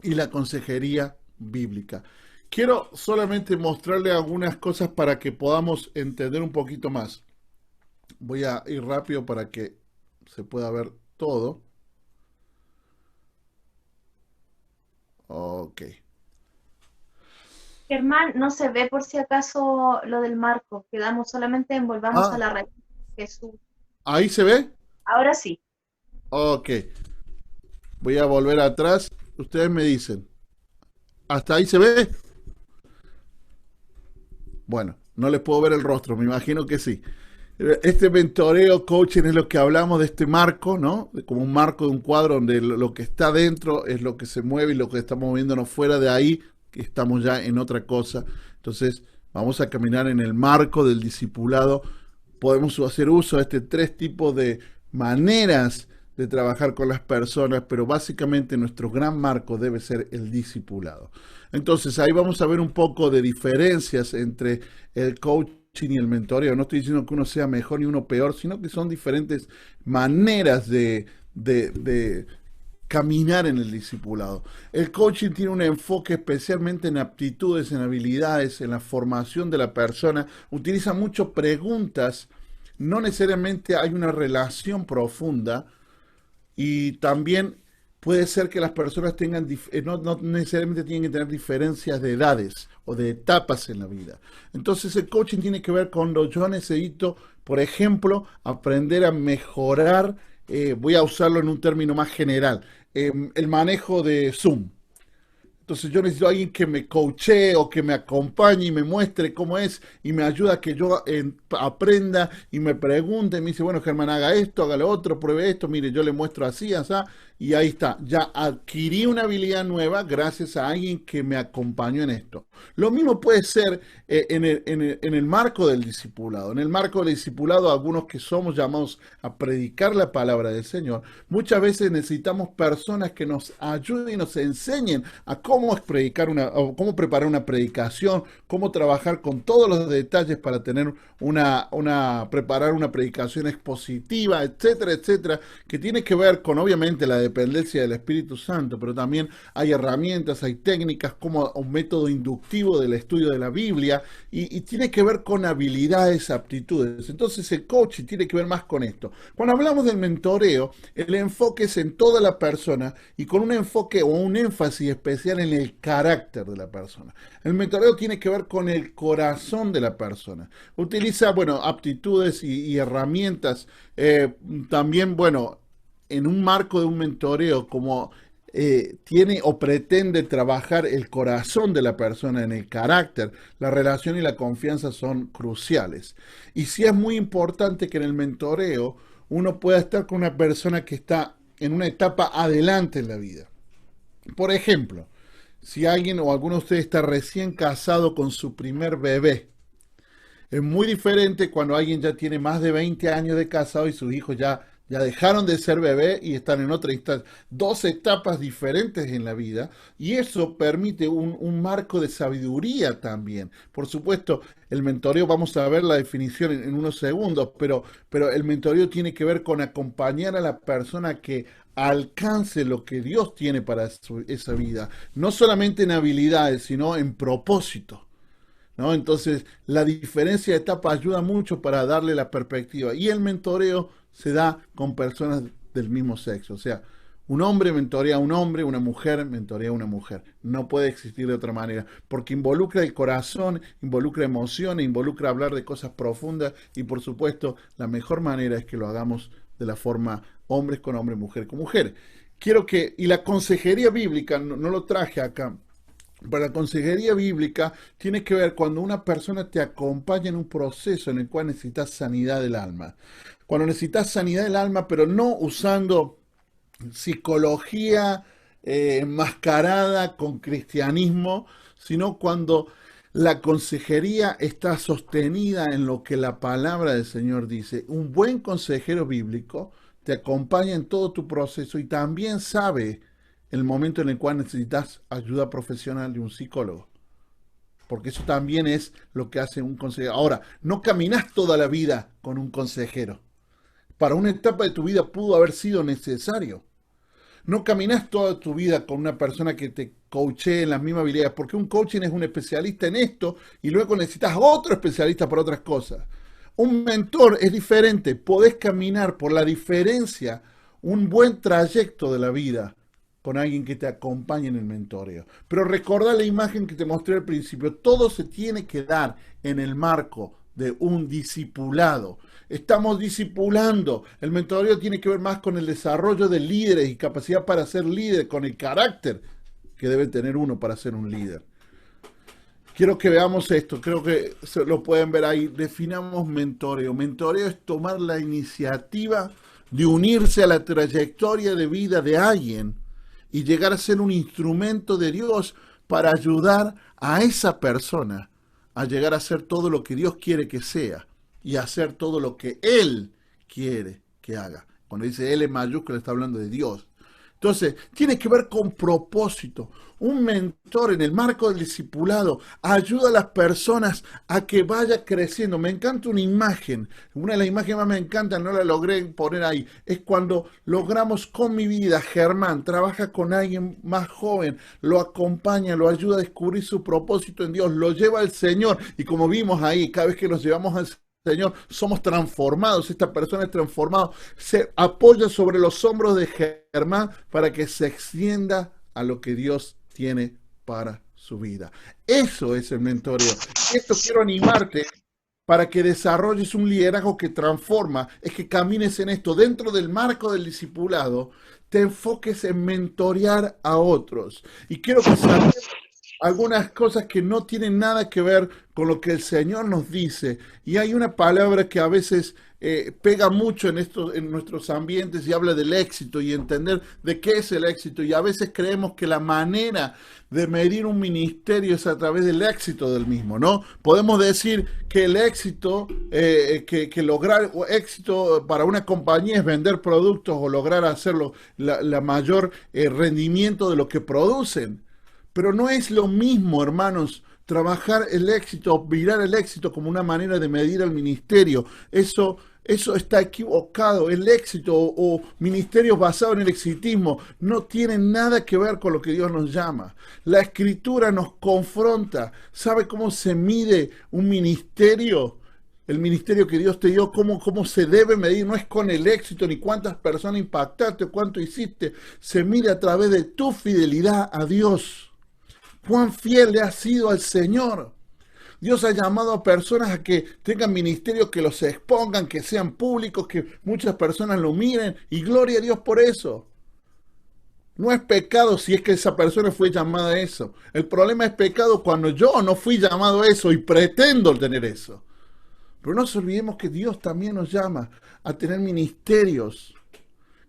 y la consejería bíblica. Quiero solamente mostrarle algunas cosas para que podamos entender un poquito más. Voy a ir rápido para que se pueda ver todo. Ok. Germán, no se ve por si acaso lo del marco. Quedamos solamente envolvamos a Ah, la raíz de Jesús. ¿ahí se ve? Ahora sí. Ok. Voy a volver atrás. Ustedes me dicen. ¿Hasta ahí se ve? Bueno, no les puedo ver el rostro, me imagino que sí. Este mentoreo, coaching es lo que hablamos de este marco, ¿no? Como un marco de un cuadro donde lo que está dentro es lo que se mueve y lo que estamos moviéndonos fuera de ahí, que estamos ya en otra cosa. Entonces, vamos a caminar en el marco del discipulado. Podemos hacer uso de este tres tipos de maneras de trabajar con las personas, pero básicamente nuestro gran marco debe ser el discipulado. Entonces, ahí vamos a ver un poco de diferencias entre el coaching y el mentoreo. No estoy diciendo que uno sea mejor ni uno peor, sino que son diferentes maneras de caminar en el discipulado. El coaching tiene un enfoque especialmente en aptitudes, en habilidades, en la formación de la persona. Utiliza mucho preguntas. No necesariamente hay una relación profunda y también puede ser que las personas tengan, no necesariamente tienen que tener diferencias de edades o de etapas en la vida. Entonces el coaching tiene que ver cuando yo necesito, por ejemplo, aprender a mejorar, voy a usarlo en un término más general, el manejo de Zoom. Entonces yo necesito a alguien que me coachee o que me acompañe y me muestre cómo es y me ayuda a que yo aprenda y me pregunte, me dice, bueno, Germán, haga esto, haga lo otro, pruebe esto, mire, yo le muestro así, así, y ahí está. Ya adquirí una habilidad nueva gracias a alguien que me acompañó en esto. Lo mismo puede ser en el marco del discipulado. En el marco del discipulado, algunos que somos llamados a predicar la palabra del Señor, muchas veces necesitamos personas que nos ayuden y nos enseñen a cómo predicar o cómo preparar una predicación, cómo trabajar con todos los detalles para tener preparar una predicación expositiva, etcétera, etcétera, que tiene que ver con obviamente la dependencia del Espíritu Santo, pero también hay herramientas, hay técnicas como un método inductivo del estudio de la Biblia y tiene que ver con habilidades, aptitudes. Entonces el coaching tiene que ver más con esto. Cuando hablamos del mentoreo, el enfoque es en toda la persona y con un enfoque o un énfasis especial en el carácter de la persona. El mentoreo tiene que ver con el corazón de la persona. Utiliza, bueno, aptitudes y herramientas. También, bueno, en un marco de un mentoreo, como tiene o pretende trabajar el corazón de la persona en el carácter, la relación y la confianza son cruciales. Y sí es muy importante que en el mentoreo uno pueda estar con una persona que está en una etapa adelante en la vida. Por ejemplo, si alguien o alguno de ustedes está recién casado con su primer bebé, es muy diferente cuando alguien ya tiene más de 20 años de casado y sus hijos ya dejaron de ser bebé y están en otra instancia. Dos etapas diferentes en la vida y eso permite un marco de sabiduría también. Por supuesto, el mentoreo, vamos a ver la definición en unos segundos, pero el mentoreo tiene que ver con acompañar a la persona que alcance lo que Dios tiene para esa vida. No solamente en habilidades, sino en propósito, ¿no? Entonces, la diferencia de etapa ayuda mucho para darle la perspectiva. Y el mentoreo se da con personas del mismo sexo. O sea, Un hombre mentorea a un hombre, una mujer mentorea a una mujer. No puede existir de otra manera, porque involucra el corazón, involucra emociones, involucra hablar de cosas profundas y por supuesto la mejor manera es que lo hagamos de la forma hombres con hombres, mujer con mujer. Y la consejería bíblica, no lo traje acá, pero la consejería bíblica tiene que ver cuando una persona te acompaña en un proceso en el cual necesitas sanidad del alma. Cuando necesitas sanidad del alma, pero no usando psicología enmascarada con cristianismo, sino cuando la consejería está sostenida en lo que la palabra del Señor dice. Un buen consejero bíblico te acompaña en todo tu proceso y también sabe el momento en el cual necesitas ayuda profesional de un psicólogo. Porque eso también es lo que hace un consejero. Ahora, no caminas toda la vida con un consejero. Para una etapa de tu vida pudo haber sido necesario. No caminas toda tu vida con una persona que te coachee en las mismas habilidades, porque un coaching es un especialista en esto y luego necesitas otro especialista para otras cosas. Un mentor es diferente, podés caminar por la diferencia, un buen trayecto de la vida con alguien que te acompañe en el mentoreo. Pero recordá la imagen que te mostré al principio, todo se tiene que dar en el marco de un discipulado. Estamos discipulando. El mentoreo tiene que ver más con el desarrollo de líderes y capacidad para ser líder, con el carácter que debe tener uno para ser un líder. Quiero que veamos esto, creo que lo pueden ver ahí. Definamos mentoreo. Mentoreo es tomar la iniciativa de unirse a la trayectoria de vida de alguien y llegar a ser un instrumento de Dios para ayudar a esa persona a llegar a ser todo lo que Dios quiere que sea y hacer todo lo que Él quiere que haga. Cuando dice Él en mayúscula está hablando de Dios. Entonces, tiene que ver con propósito. Un mentor en el marco del discipulado ayuda a las personas a que vaya creciendo. Me encanta una imagen. Una de las imágenes más me encantan, no la logré poner ahí. Es cuando logramos con mi vida, Germán trabaja con alguien más joven, lo acompaña, lo ayuda a descubrir su propósito en Dios, lo lleva al Señor. Y como vimos ahí, cada vez que los llevamos al Señor, somos transformados, esta persona es transformada, se apoya sobre los hombros de Germán para que se extienda a lo que Dios tiene para su vida. Eso es el mentoreo. Esto quiero animarte para que desarrolles un liderazgo que transforma, es que camines en esto. Dentro del marco del discipulado, te enfoques en mentorear a otros. Y quiero que salgas algunas cosas que no tienen nada que ver con lo que el Señor nos dice. Y hay una palabra que a veces pega mucho en nuestros ambientes y habla del éxito y entender de qué es el éxito. Y a veces creemos que la manera de medir un ministerio es a través del éxito del mismo, ¿no? Podemos decir que el éxito, que lograr éxito para una compañía es vender productos o lograr hacerlo la mayor rendimiento de lo que producen. Pero no es lo mismo, hermanos, trabajar el éxito, mirar el éxito como una manera de medir al ministerio. Eso está equivocado. El éxito o ministerios basados en el exitismo no tienen nada que ver con lo que Dios nos llama. La Escritura nos confronta. ¿Sabe cómo se mide un ministerio? El ministerio que Dios te dio, cómo se debe medir, no es con el éxito ni cuántas personas impactaste o cuánto hiciste. Se mide a través de tu fidelidad a Dios. Cuán fiel le has sido al Señor. Dios ha llamado a personas a que tengan ministerios que los expongan, que sean públicos, que muchas personas lo miren y gloria a Dios por eso. No es pecado si es que esa persona fue llamada a eso. El problema es pecado cuando yo no fui llamado a eso y pretendo tener eso. Pero no nos olvidemos que Dios también nos llama a tener ministerios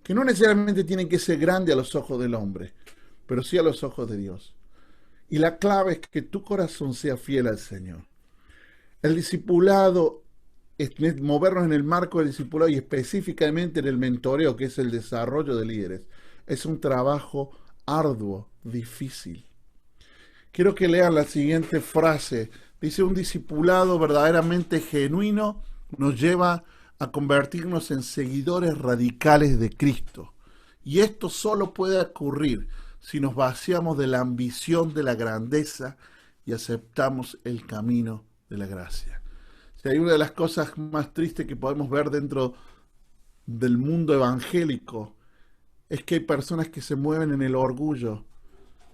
que no necesariamente tienen que ser grandes a los ojos del hombre, pero sí a los ojos de Dios. Y la clave es que tu corazón sea fiel al Señor. El discipulado es movernos en el marco del discipulado y específicamente en el mentoreo, que es el desarrollo de líderes. Es un trabajo arduo, difícil. Quiero que lean la siguiente frase. Dice, un discipulado verdaderamente genuino nos lleva a convertirnos en seguidores radicales de Cristo. Y esto solo puede ocurrir si nos vaciamos de la ambición de la grandeza y aceptamos el camino de la gracia. Si hay una de las cosas más tristes que podemos ver dentro del mundo evangélico, es que hay personas que se mueven en el orgullo,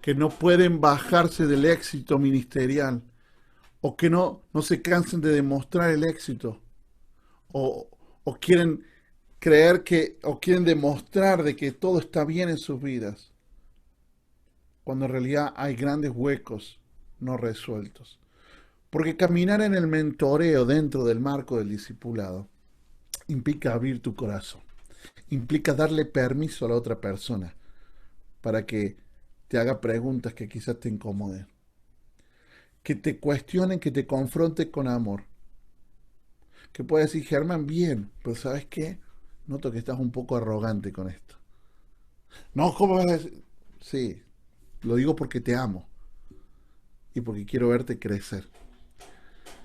que no pueden bajarse del éxito ministerial, o que no se cansen de demostrar el éxito, o, o quieren creer que, o quieren demostrar de que todo está bien en sus vidas, cuando en realidad hay grandes huecos no resueltos. Porque caminar en el mentoreo dentro del marco del discipulado implica abrir tu corazón, implica darle permiso a la otra persona para que te haga preguntas que quizás te incomoden, que te cuestionen, que te confronten con amor, que pueda decir, Germán, bien, pero ¿sabes qué? Noto que estás un poco arrogante con esto. No, ¿cómo vas a decir? Sí, lo digo porque te amo y porque quiero verte crecer.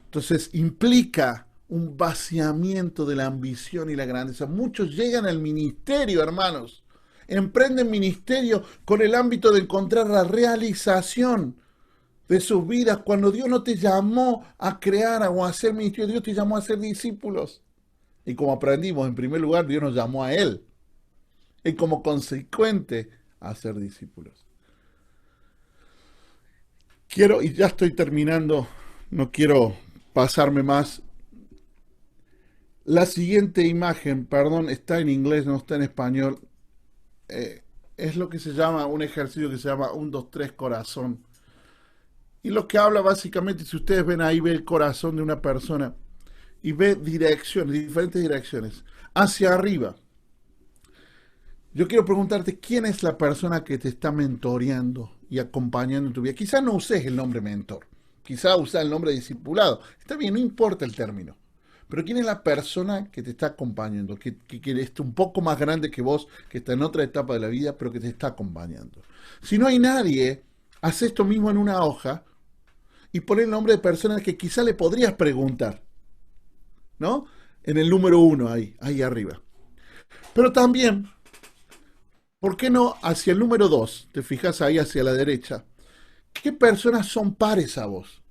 Entonces implica un vaciamiento de la ambición y la grandeza. Muchos llegan al ministerio, hermanos. Emprenden ministerio con el ámbito de encontrar la realización de sus vidas cuando Dios no te llamó a crear o a hacer ministerio, Dios te llamó a ser discípulos. Y como aprendimos, en primer lugar, Dios nos llamó a Él. Y como consecuente, a ser discípulos. Quiero, y ya estoy terminando, no quiero pasarme más. La siguiente imagen, perdón, está en inglés, no está en español. Es lo que se llama un ejercicio que se llama 1, 2, 3 corazón. Y lo que habla básicamente, si ustedes ven ahí, ve el corazón de una persona y ve direcciones, diferentes direcciones, hacia arriba. Yo quiero preguntarte, ¿quién es la persona que te está mentoreando y acompañando en tu vida? Quizás no uses el nombre mentor, quizás uses el nombre discipulado. Está bien, no importa el término. Pero ¿quién es la persona que te está acompañando? Que es un poco más grande que vos, que está en otra etapa de la vida, pero que te está acompañando. Si no hay nadie, haz esto mismo en una hoja y pon el nombre de personas que quizás le podrías preguntar, ¿no? En el número 1, ahí arriba. Pero también, ¿por qué no hacia el número 2? Te fijas ahí hacia la derecha. ¿Qué personas son pares a vos?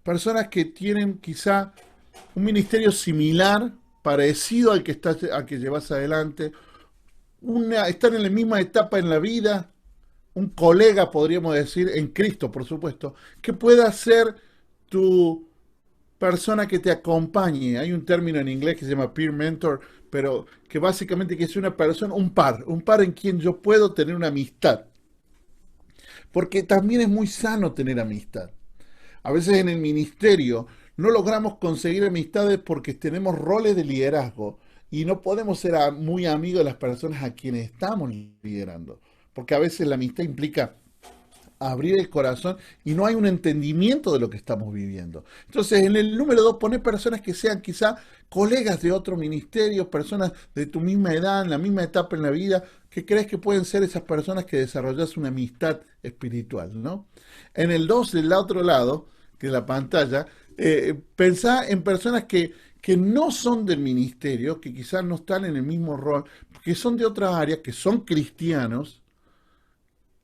Personas que tienen quizá un ministerio similar, parecido al que llevas adelante, están en la misma etapa en la vida, un colega, podríamos decir, en Cristo, por supuesto, que pueda ser tu persona que te acompañe. Hay un término en inglés que se llama peer mentor, pero que básicamente que es una persona, un par en quien yo puedo tener una amistad. Porque también es muy sano tener amistad. A veces en el ministerio no logramos conseguir amistades porque tenemos roles de liderazgo y no podemos ser muy amigos de las personas a quienes estamos liderando. Porque a veces la amistad implica abrir el corazón y no hay un entendimiento de lo que estamos viviendo. Entonces, en el número 2, poner personas que sean quizá colegas de otro ministerio, personas de tu misma edad, en la misma etapa en la vida, que crees que pueden ser esas personas que desarrollas una amistad espiritual, ¿no? En el 2, del otro lado, que es la pantalla, pensá en personas que no son del ministerio, que quizás no están en el mismo rol, que son de otras áreas, que son cristianos,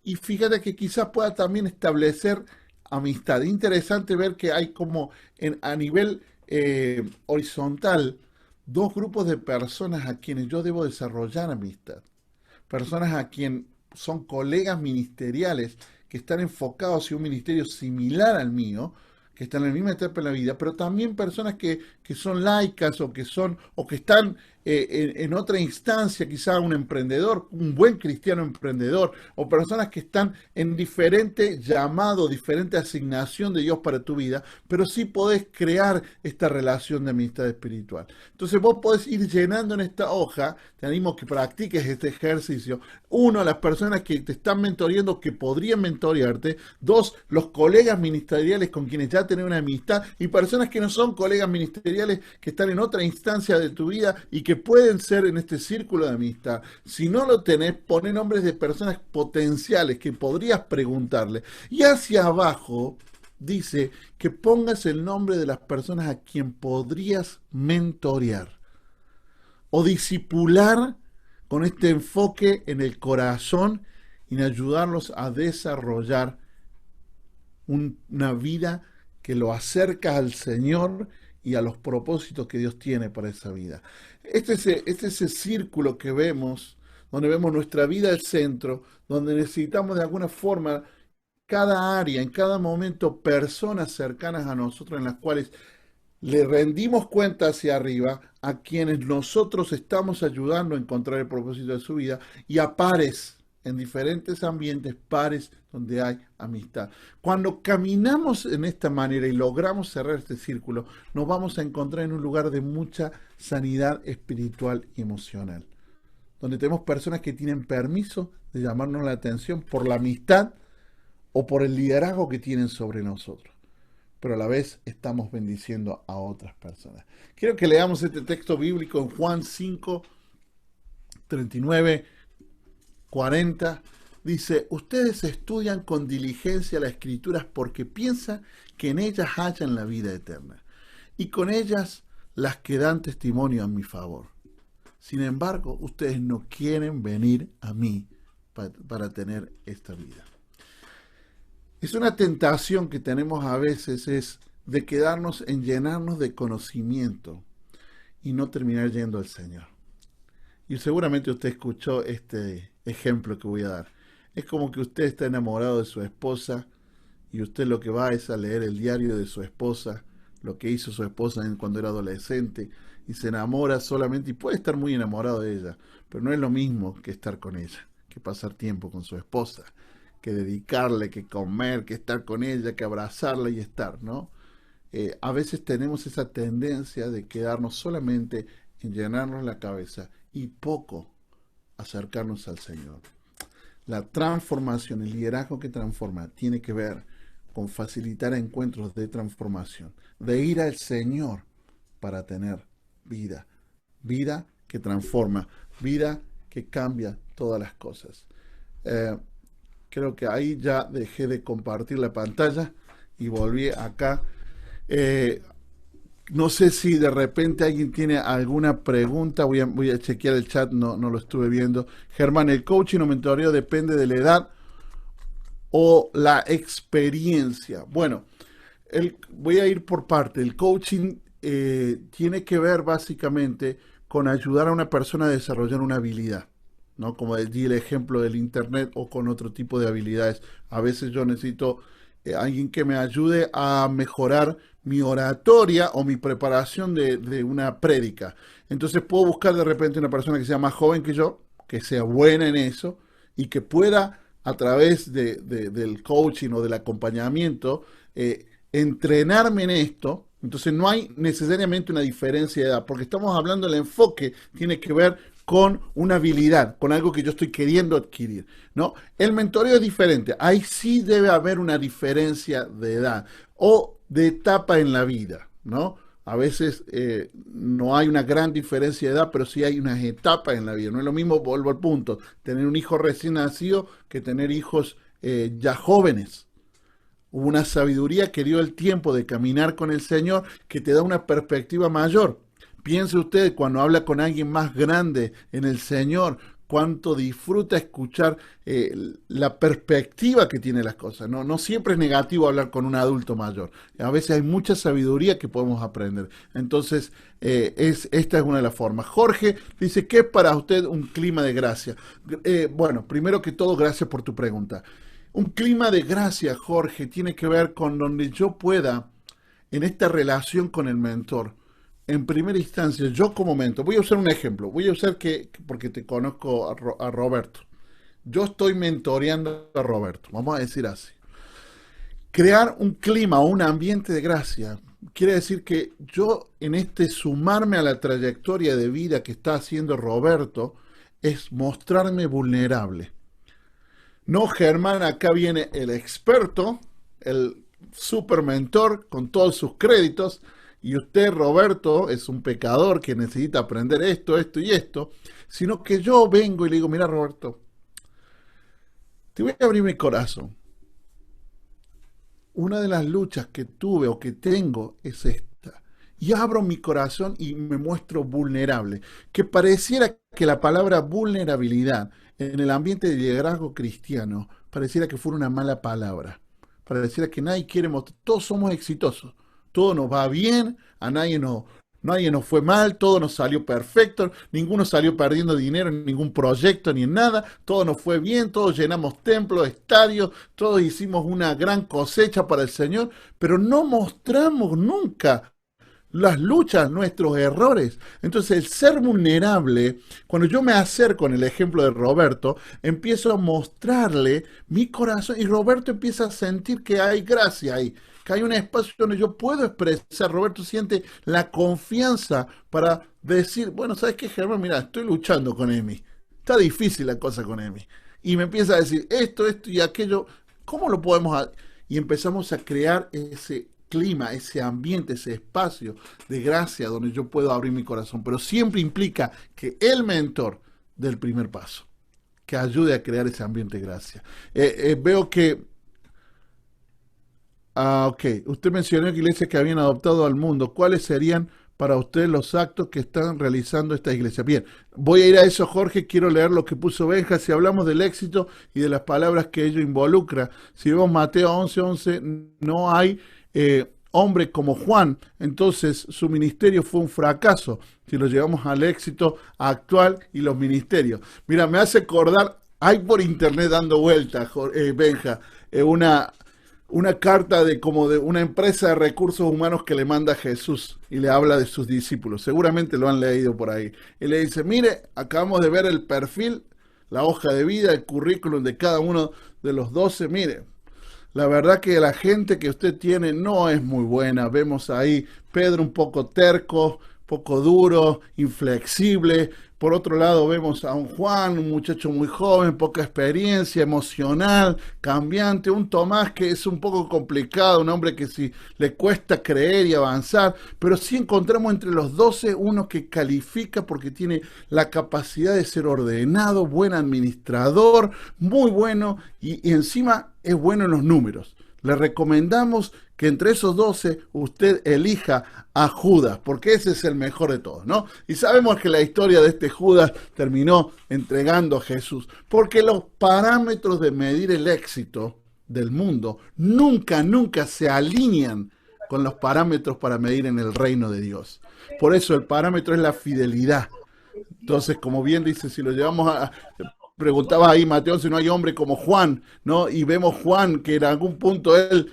y fíjate que quizás pueda también establecer amistad. Interesante ver que hay como a nivel horizontal dos grupos de personas a quienes yo debo desarrollar amistad. Personas a quienes son colegas ministeriales que están enfocados hacia un ministerio similar al mío, que están en la misma etapa de la vida, pero también personas que son laicas o que están en otra instancia, quizá un emprendedor, un buen cristiano emprendedor, o personas que están en diferente llamado, diferente asignación de Dios para tu vida, pero sí podés crear esta relación de amistad espiritual. Entonces vos podés ir llenando en esta hoja, te animo a que practiques este ejercicio. Uno, las personas que te están mentoreando, que podrían mentorearte. Dos, los colegas ministeriales con quienes ya tenés una amistad, y personas que no son colegas ministeriales, que están en otra instancia de tu vida y que pueden ser en este círculo de amistad. Si no lo tenés, poné nombres de personas potenciales que podrías preguntarle. Y hacia abajo dice que pongas el nombre de las personas a quien podrías mentorear o discipular con este enfoque en el corazón y en ayudarlos a desarrollar una vida que lo acerca al Señor y a los propósitos que Dios tiene para esa vida. Este es ese círculo que vemos donde vemos nuestra vida al centro, donde necesitamos de alguna forma cada área, en cada momento, personas cercanas a nosotros en las cuales le rendimos cuenta hacia arriba a quienes nosotros estamos ayudando a encontrar el propósito de su vida y a pares en diferentes ambientes, pares donde hay amistad. Cuando caminamos en esta manera y logramos cerrar este círculo, nos vamos a encontrar en un lugar de mucha sanidad espiritual y emocional, donde tenemos personas que tienen permiso de llamarnos la atención por la amistad o por el liderazgo que tienen sobre nosotros, pero a la vez estamos bendiciendo a otras personas. Quiero que leamos este texto bíblico en Juan 5, 39, 40. Dice, ustedes estudian con diligencia las escrituras porque piensan que en ellas hallan la vida eterna, y con ellas las que dan testimonio a mi favor. Sin embargo, ustedes no quieren venir a mí para tener esta vida. Es una tentación que tenemos a veces, es de quedarnos en llenarnos de conocimiento y no terminar yendo al Señor. Y seguramente usted escuchó este ejemplo que voy a dar. Es como que usted está enamorado de su esposa y usted lo que va es a leer el diario de su esposa, lo que hizo su esposa cuando era adolescente, y se enamora solamente, y puede estar muy enamorado de ella, pero no es lo mismo que estar con ella, que pasar tiempo con su esposa, que dedicarle, que comer, que estar con ella, que abrazarla y estar, ¿no? A veces tenemos esa tendencia de quedarnos solamente en llenarnos la cabeza y poco acercarnos al Señor. La transformación, el liderazgo que transforma, tiene que ver con facilitar encuentros de transformación, de ir al Señor para tener vida, vida que transforma, vida que cambia todas las cosas. Creo que ahí ya dejé de compartir la pantalla y volví acá. No sé si de repente alguien tiene alguna pregunta. Voy a chequear el chat, no lo estuve viendo. Germán, ¿el coaching o mentoreo depende de la edad o la experiencia? Bueno, voy a ir por parte. El coaching tiene que ver básicamente con ayudar a una persona a desarrollar una habilidad, ¿no? Como di el ejemplo del internet o con otro tipo de habilidades. A veces yo necesito alguien que me ayude a mejorar mi oratoria o mi preparación de una prédica. Entonces puedo buscar de repente una persona que sea más joven que yo, que sea buena en eso y que pueda a través del coaching o del acompañamiento entrenarme en esto. Entonces no hay necesariamente una diferencia de edad, porque estamos hablando del enfoque, tiene que ver con una habilidad, con algo que yo estoy queriendo adquirir, ¿no? El mentoreo es diferente, ahí sí debe haber una diferencia de edad o de etapa en la vida, ¿no? A veces no hay una gran diferencia de edad, pero sí hay unas etapas en la vida. No es lo mismo, vuelvo al punto, tener un hijo recién nacido que tener hijos ya jóvenes. Hubo una sabiduría que dio el tiempo de caminar con el Señor que te da una perspectiva mayor. Piense usted cuando habla con alguien más grande en el Señor, cuánto disfruta escuchar la perspectiva que tiene las cosas. No siempre es negativo hablar con un adulto mayor. A veces hay mucha sabiduría que podemos aprender. Entonces, esta es una de las formas. Jorge dice, ¿qué es para usted un clima de gracia? Bueno, primero que todo, gracias por tu pregunta. Un clima de gracia, Jorge, tiene que ver con donde yo pueda, en esta relación con el mentor, en primera instancia, yo como mentor, voy a usar un ejemplo, voy a usar porque te conozco a Roberto. Yo estoy mentoreando a Roberto, vamos a decir así. Crear un clima o un ambiente de gracia quiere decir que yo en este sumarme a la trayectoria de vida que está haciendo Roberto es mostrarme vulnerable. No, Germán, acá viene el experto, el super mentor con todos sus créditos, y usted, Roberto, es un pecador que necesita aprender esto, esto y esto, sino que yo vengo y le digo, mira, Roberto, te voy a abrir mi corazón. Una de las luchas que tuve o que tengo es esta. Y abro mi corazón y me muestro vulnerable. Que pareciera que la palabra vulnerabilidad en el ambiente de liderazgo cristiano pareciera que fuera una mala palabra. Pareciera que nadie quiere mostrar. Todos somos exitosos. Todo nos va bien, a nadie nos nadie nos fue mal, todo nos salió perfecto, ninguno salió perdiendo dinero en ningún proyecto ni en nada, todo nos fue bien, todos llenamos templos, estadios, todos hicimos una gran cosecha para el Señor, pero no mostramos nunca las luchas, nuestros errores. Entonces, el ser vulnerable, cuando yo me acerco en el ejemplo de Roberto, empiezo a mostrarle mi corazón y Roberto empieza a sentir que hay gracia ahí, que hay un espacio donde yo puedo expresar. Roberto siente la confianza para decir, bueno, ¿sabes qué, Germán? Mira, estoy luchando con Emi. Está difícil la cosa con Emi. Y me empieza a decir esto y aquello. ¿Cómo lo podemos hacer? Y empezamos a crear ese clima, ese ambiente, ese espacio de gracia donde yo puedo abrir mi corazón. Pero siempre implica que el mentor dé el primer paso, que ayude a crear ese ambiente de gracia. Veo que ok. Usted mencionó que iglesias que habían adoptado al mundo. ¿Cuáles serían para ustedes los actos que están realizando esta iglesia? Bien, voy a ir a eso, Jorge. Quiero leer lo que puso Benja. Si hablamos del éxito y de las palabras que ello involucra, si vemos Mateo 11:11, no hay hombre como Juan. Entonces su ministerio fue un fracaso. Si lo llevamos al éxito actual y los ministerios. Mira, me hace acordar, hay por internet dando vueltas, Benja, una carta de como de una empresa de recursos humanos que le manda a Jesús y le habla de sus discípulos. Seguramente lo han leído por ahí. Y le dice, mire, acabamos de ver el perfil, la hoja de vida, el currículum de cada uno de los 12. Mire, la verdad que la gente que usted tiene no es muy buena. Vemos ahí Pedro un poco terco, poco duro, inflexible. Por otro lado vemos a un Juan, un muchacho muy joven, poca experiencia, emocional, cambiante. Un Tomás que es un poco complicado, un hombre que sí le cuesta creer y avanzar. Pero sí encontramos entre los 12 uno que califica porque tiene la capacidad de ser ordenado, buen administrador, muy bueno y encima es bueno en los números. Le recomendamos que entre esos 12 usted elija a Judas, porque ese es el mejor de todos, ¿no? Y sabemos que la historia de este Judas terminó entregando a Jesús, porque los parámetros de medir el éxito del mundo nunca se alinean con los parámetros para medir en el reino de Dios. Por eso el parámetro es la fidelidad. Entonces, como bien dice, si lo llevamos a... Preguntaba ahí, Mateo, si no hay hombre como Juan, ¿no? Y vemos Juan que en algún punto él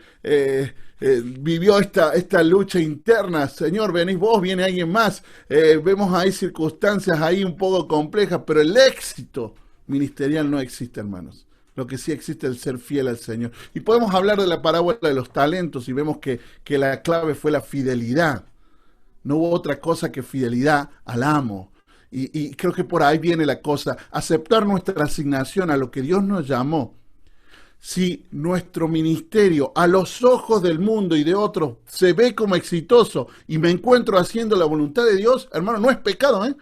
vivió esta lucha interna. Señor, venís vos, viene alguien más. Vemos ahí circunstancias ahí un poco complejas, pero el éxito ministerial no existe, hermanos. Lo que sí existe es el ser fiel al Señor. Y podemos hablar de la parábola de los talentos y vemos que la clave fue la fidelidad. No hubo otra cosa que fidelidad al amo. Y creo que por ahí viene la cosa, aceptar nuestra asignación a lo que Dios nos llamó. Si nuestro ministerio a los ojos del mundo y de otros se ve como exitoso y me encuentro haciendo la voluntad de Dios, hermano, no es pecado, ¿eh?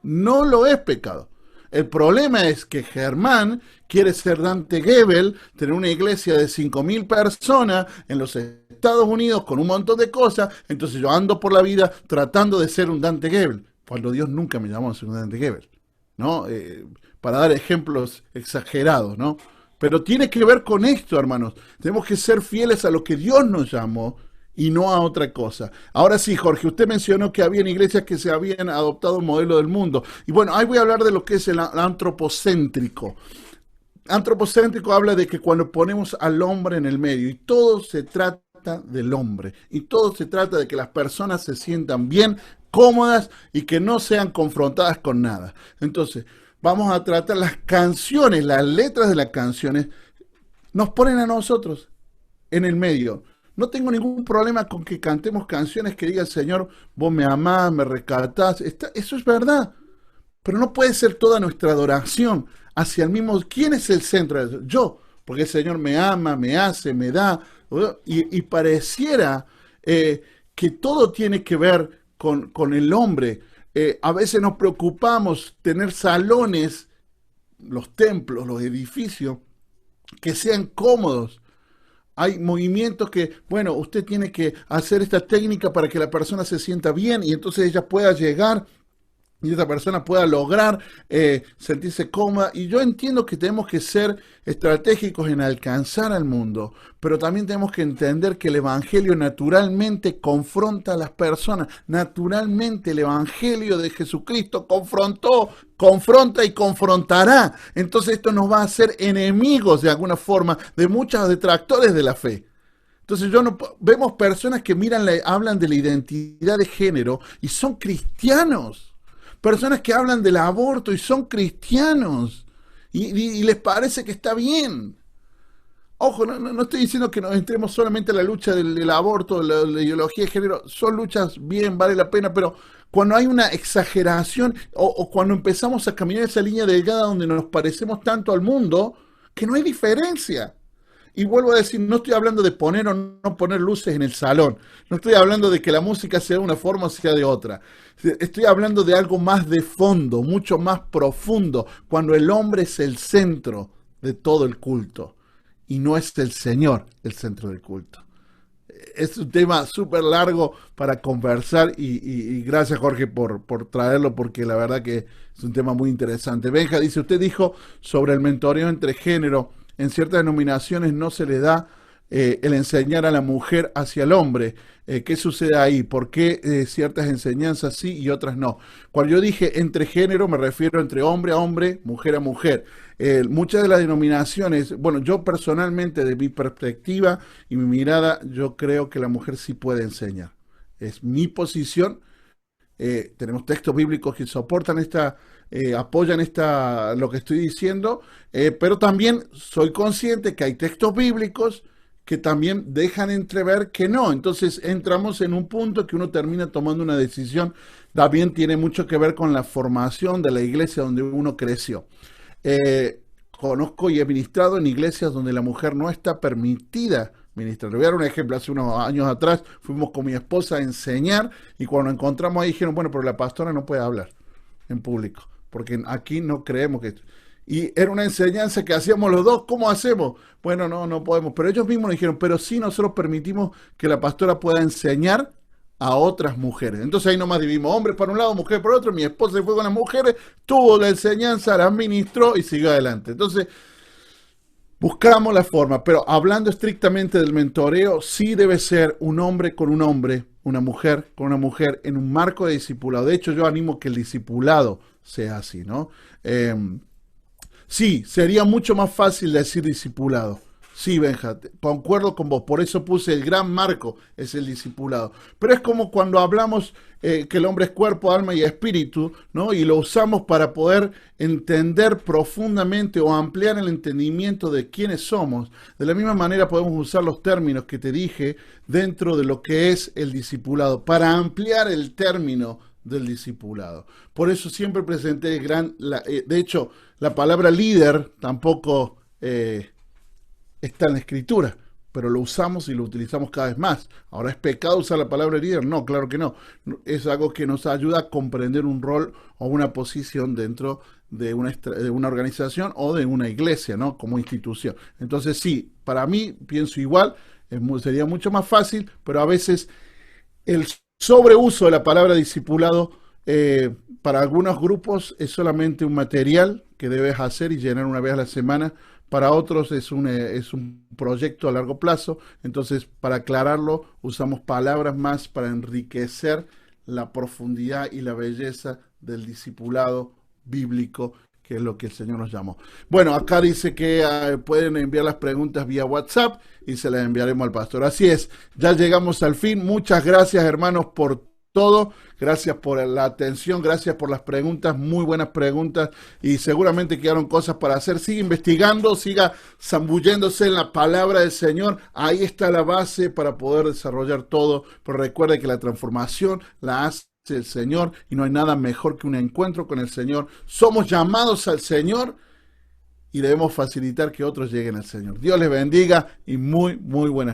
No lo es pecado. El problema es que Germán quiere ser Dante Gebel, tener una iglesia de 5.000 personas en los Estados Unidos con un montón de cosas, entonces yo ando por la vida tratando de ser un Dante Gebel. Cuando Dios nunca me llamó a ser un Dante Gebel, ¿no? Para dar ejemplos exagerados, ¿no? Pero tiene que ver con esto, hermanos. Tenemos que ser fieles a lo que Dios nos llamó y no a otra cosa. Ahora sí, Jorge, usted mencionó que había iglesias que se habían adoptado un modelo del mundo. Y bueno, ahí voy a hablar de lo que es el antropocéntrico. Antropocéntrico habla de que cuando ponemos al hombre en el medio y todo se trata del hombre y todo se trata de que las personas se sientan bien, cómodas y que no sean confrontadas con nada. Entonces, vamos a tratar las canciones, las letras de las canciones, nos ponen a nosotros en el medio. No tengo ningún problema con que cantemos canciones que diga el Señor, vos me amás, me rescatás. Eso es verdad, pero no puede ser toda nuestra adoración hacia el mismo. ¿Quién es el centro de eso? Yo, porque el Señor me ama, me hace, me da, y pareciera que todo tiene que ver con el hombre. A veces nos preocupamos tener salones, los templos, los edificios, que sean cómodos. Hay movimientos que, bueno, usted tiene que hacer esta técnica para que la persona se sienta bien y entonces ella pueda llegar y esa persona pueda lograr sentirse cómoda. Y yo entiendo que tenemos que ser estratégicos en alcanzar al mundo, pero también tenemos que entender que el Evangelio naturalmente confronta a las personas. Naturalmente el Evangelio de Jesucristo confronta y confrontará. Entonces esto nos va a hacer enemigos de alguna forma de muchos detractores de la fe. Entonces vemos personas que hablan de la identidad de género y son cristianos. Personas que hablan del aborto y son cristianos y les parece que está bien. Ojo, no estoy diciendo que nos entremos solamente a la lucha del aborto, la ideología de género. Son luchas bien, vale la pena, pero cuando hay una exageración o cuando empezamos a caminar esa línea delgada donde nos parecemos tanto al mundo, que no hay diferencia. Y vuelvo a decir, no estoy hablando de poner o no poner luces en el salón. No estoy hablando de que la música sea de una forma o sea de otra. Estoy hablando de algo más de fondo, mucho más profundo, cuando el hombre es el centro de todo el culto y no es el Señor el centro del culto. Es un tema súper largo para conversar y gracias, Jorge, por traerlo, porque la verdad que es un tema muy interesante. Benja dice, usted dijo sobre el mentoreo entre género. En ciertas denominaciones no se le da el enseñar a la mujer hacia el hombre. ¿Qué sucede ahí? ¿Por qué ciertas enseñanzas sí y otras no? Cuando yo dije entre género, me refiero entre hombre a hombre, mujer a mujer. Muchas de las denominaciones, bueno, yo personalmente, de mi perspectiva y mi mirada, yo creo que la mujer sí puede enseñar. Es mi posición. Tenemos textos bíblicos que soportan apoyan lo que estoy diciendo, pero también soy consciente que hay textos bíblicos que también dejan entrever que no. Entonces entramos en un punto que uno termina tomando una decisión. También tiene mucho que ver con la formación de la iglesia donde uno creció. Conozco y he ministrado en iglesias donde la mujer no está permitida ministrar. Le voy a dar un ejemplo. Hace unos años atrás fuimos con mi esposa a enseñar y cuando nos encontramos ahí dijeron, bueno, pero la pastora no puede hablar en público, porque aquí no creemos que... Y era una enseñanza que hacíamos los dos. ¿Cómo hacemos? Bueno, no podemos. Pero ellos mismos nos dijeron, pero sí nosotros permitimos que la pastora pueda enseñar a otras mujeres. Entonces ahí nomás dividimos, hombres para un lado, mujeres por otro. Mi esposa se fue con las mujeres, tuvo la enseñanza, la administró y siguió adelante. Entonces buscamos la forma, pero hablando estrictamente del mentoreo, sí debe ser un hombre con un hombre, una mujer con una mujer en un marco de discipulado. De hecho, yo animo que el discipulado sea así, ¿no? Sí, sería mucho más fácil decir discipulado. Sí, Benja, concuerdo con vos, por eso puse el gran marco, es el discipulado. Pero es como cuando hablamos que el hombre es cuerpo, alma y espíritu, ¿no? Y lo usamos para poder entender profundamente o ampliar el entendimiento de quiénes somos. De la misma manera podemos usar los términos que te dije dentro de lo que es el discipulado, para ampliar el término del discipulado. Por eso siempre presenté de hecho, la palabra líder tampoco está en la escritura, pero lo usamos y lo utilizamos cada vez más. Ahora, ¿es pecado usar la palabra líder? No, claro que no. Es algo que nos ayuda a comprender un rol o una posición dentro de una organización o de una iglesia, ¿no? Como institución. Entonces, sí, para mí, pienso igual, sería mucho más fácil, pero a veces el sobreuso de la palabra discipulado para algunos grupos es solamente un material que debes hacer y llenar una vez a la semana. Para otros es un proyecto a largo plazo. Entonces, para aclararlo, usamos palabras más para enriquecer la profundidad y la belleza del discipulado bíblico, que es lo que el Señor nos llamó. Bueno, acá dice que pueden enviar las preguntas vía WhatsApp y se las enviaremos al pastor. Así es, ya llegamos al fin. Muchas gracias, hermanos, por todo. Gracias por la atención, gracias por las preguntas, muy buenas preguntas y seguramente quedaron cosas para hacer. Siga investigando, siga zambulléndose en la palabra del Señor. Ahí está la base para poder desarrollar todo, pero recuerde que la transformación la hace el Señor y no hay nada mejor que un encuentro con el Señor. Somos llamados al Señor y debemos facilitar que otros lleguen al Señor. Dios les bendiga y muy buenas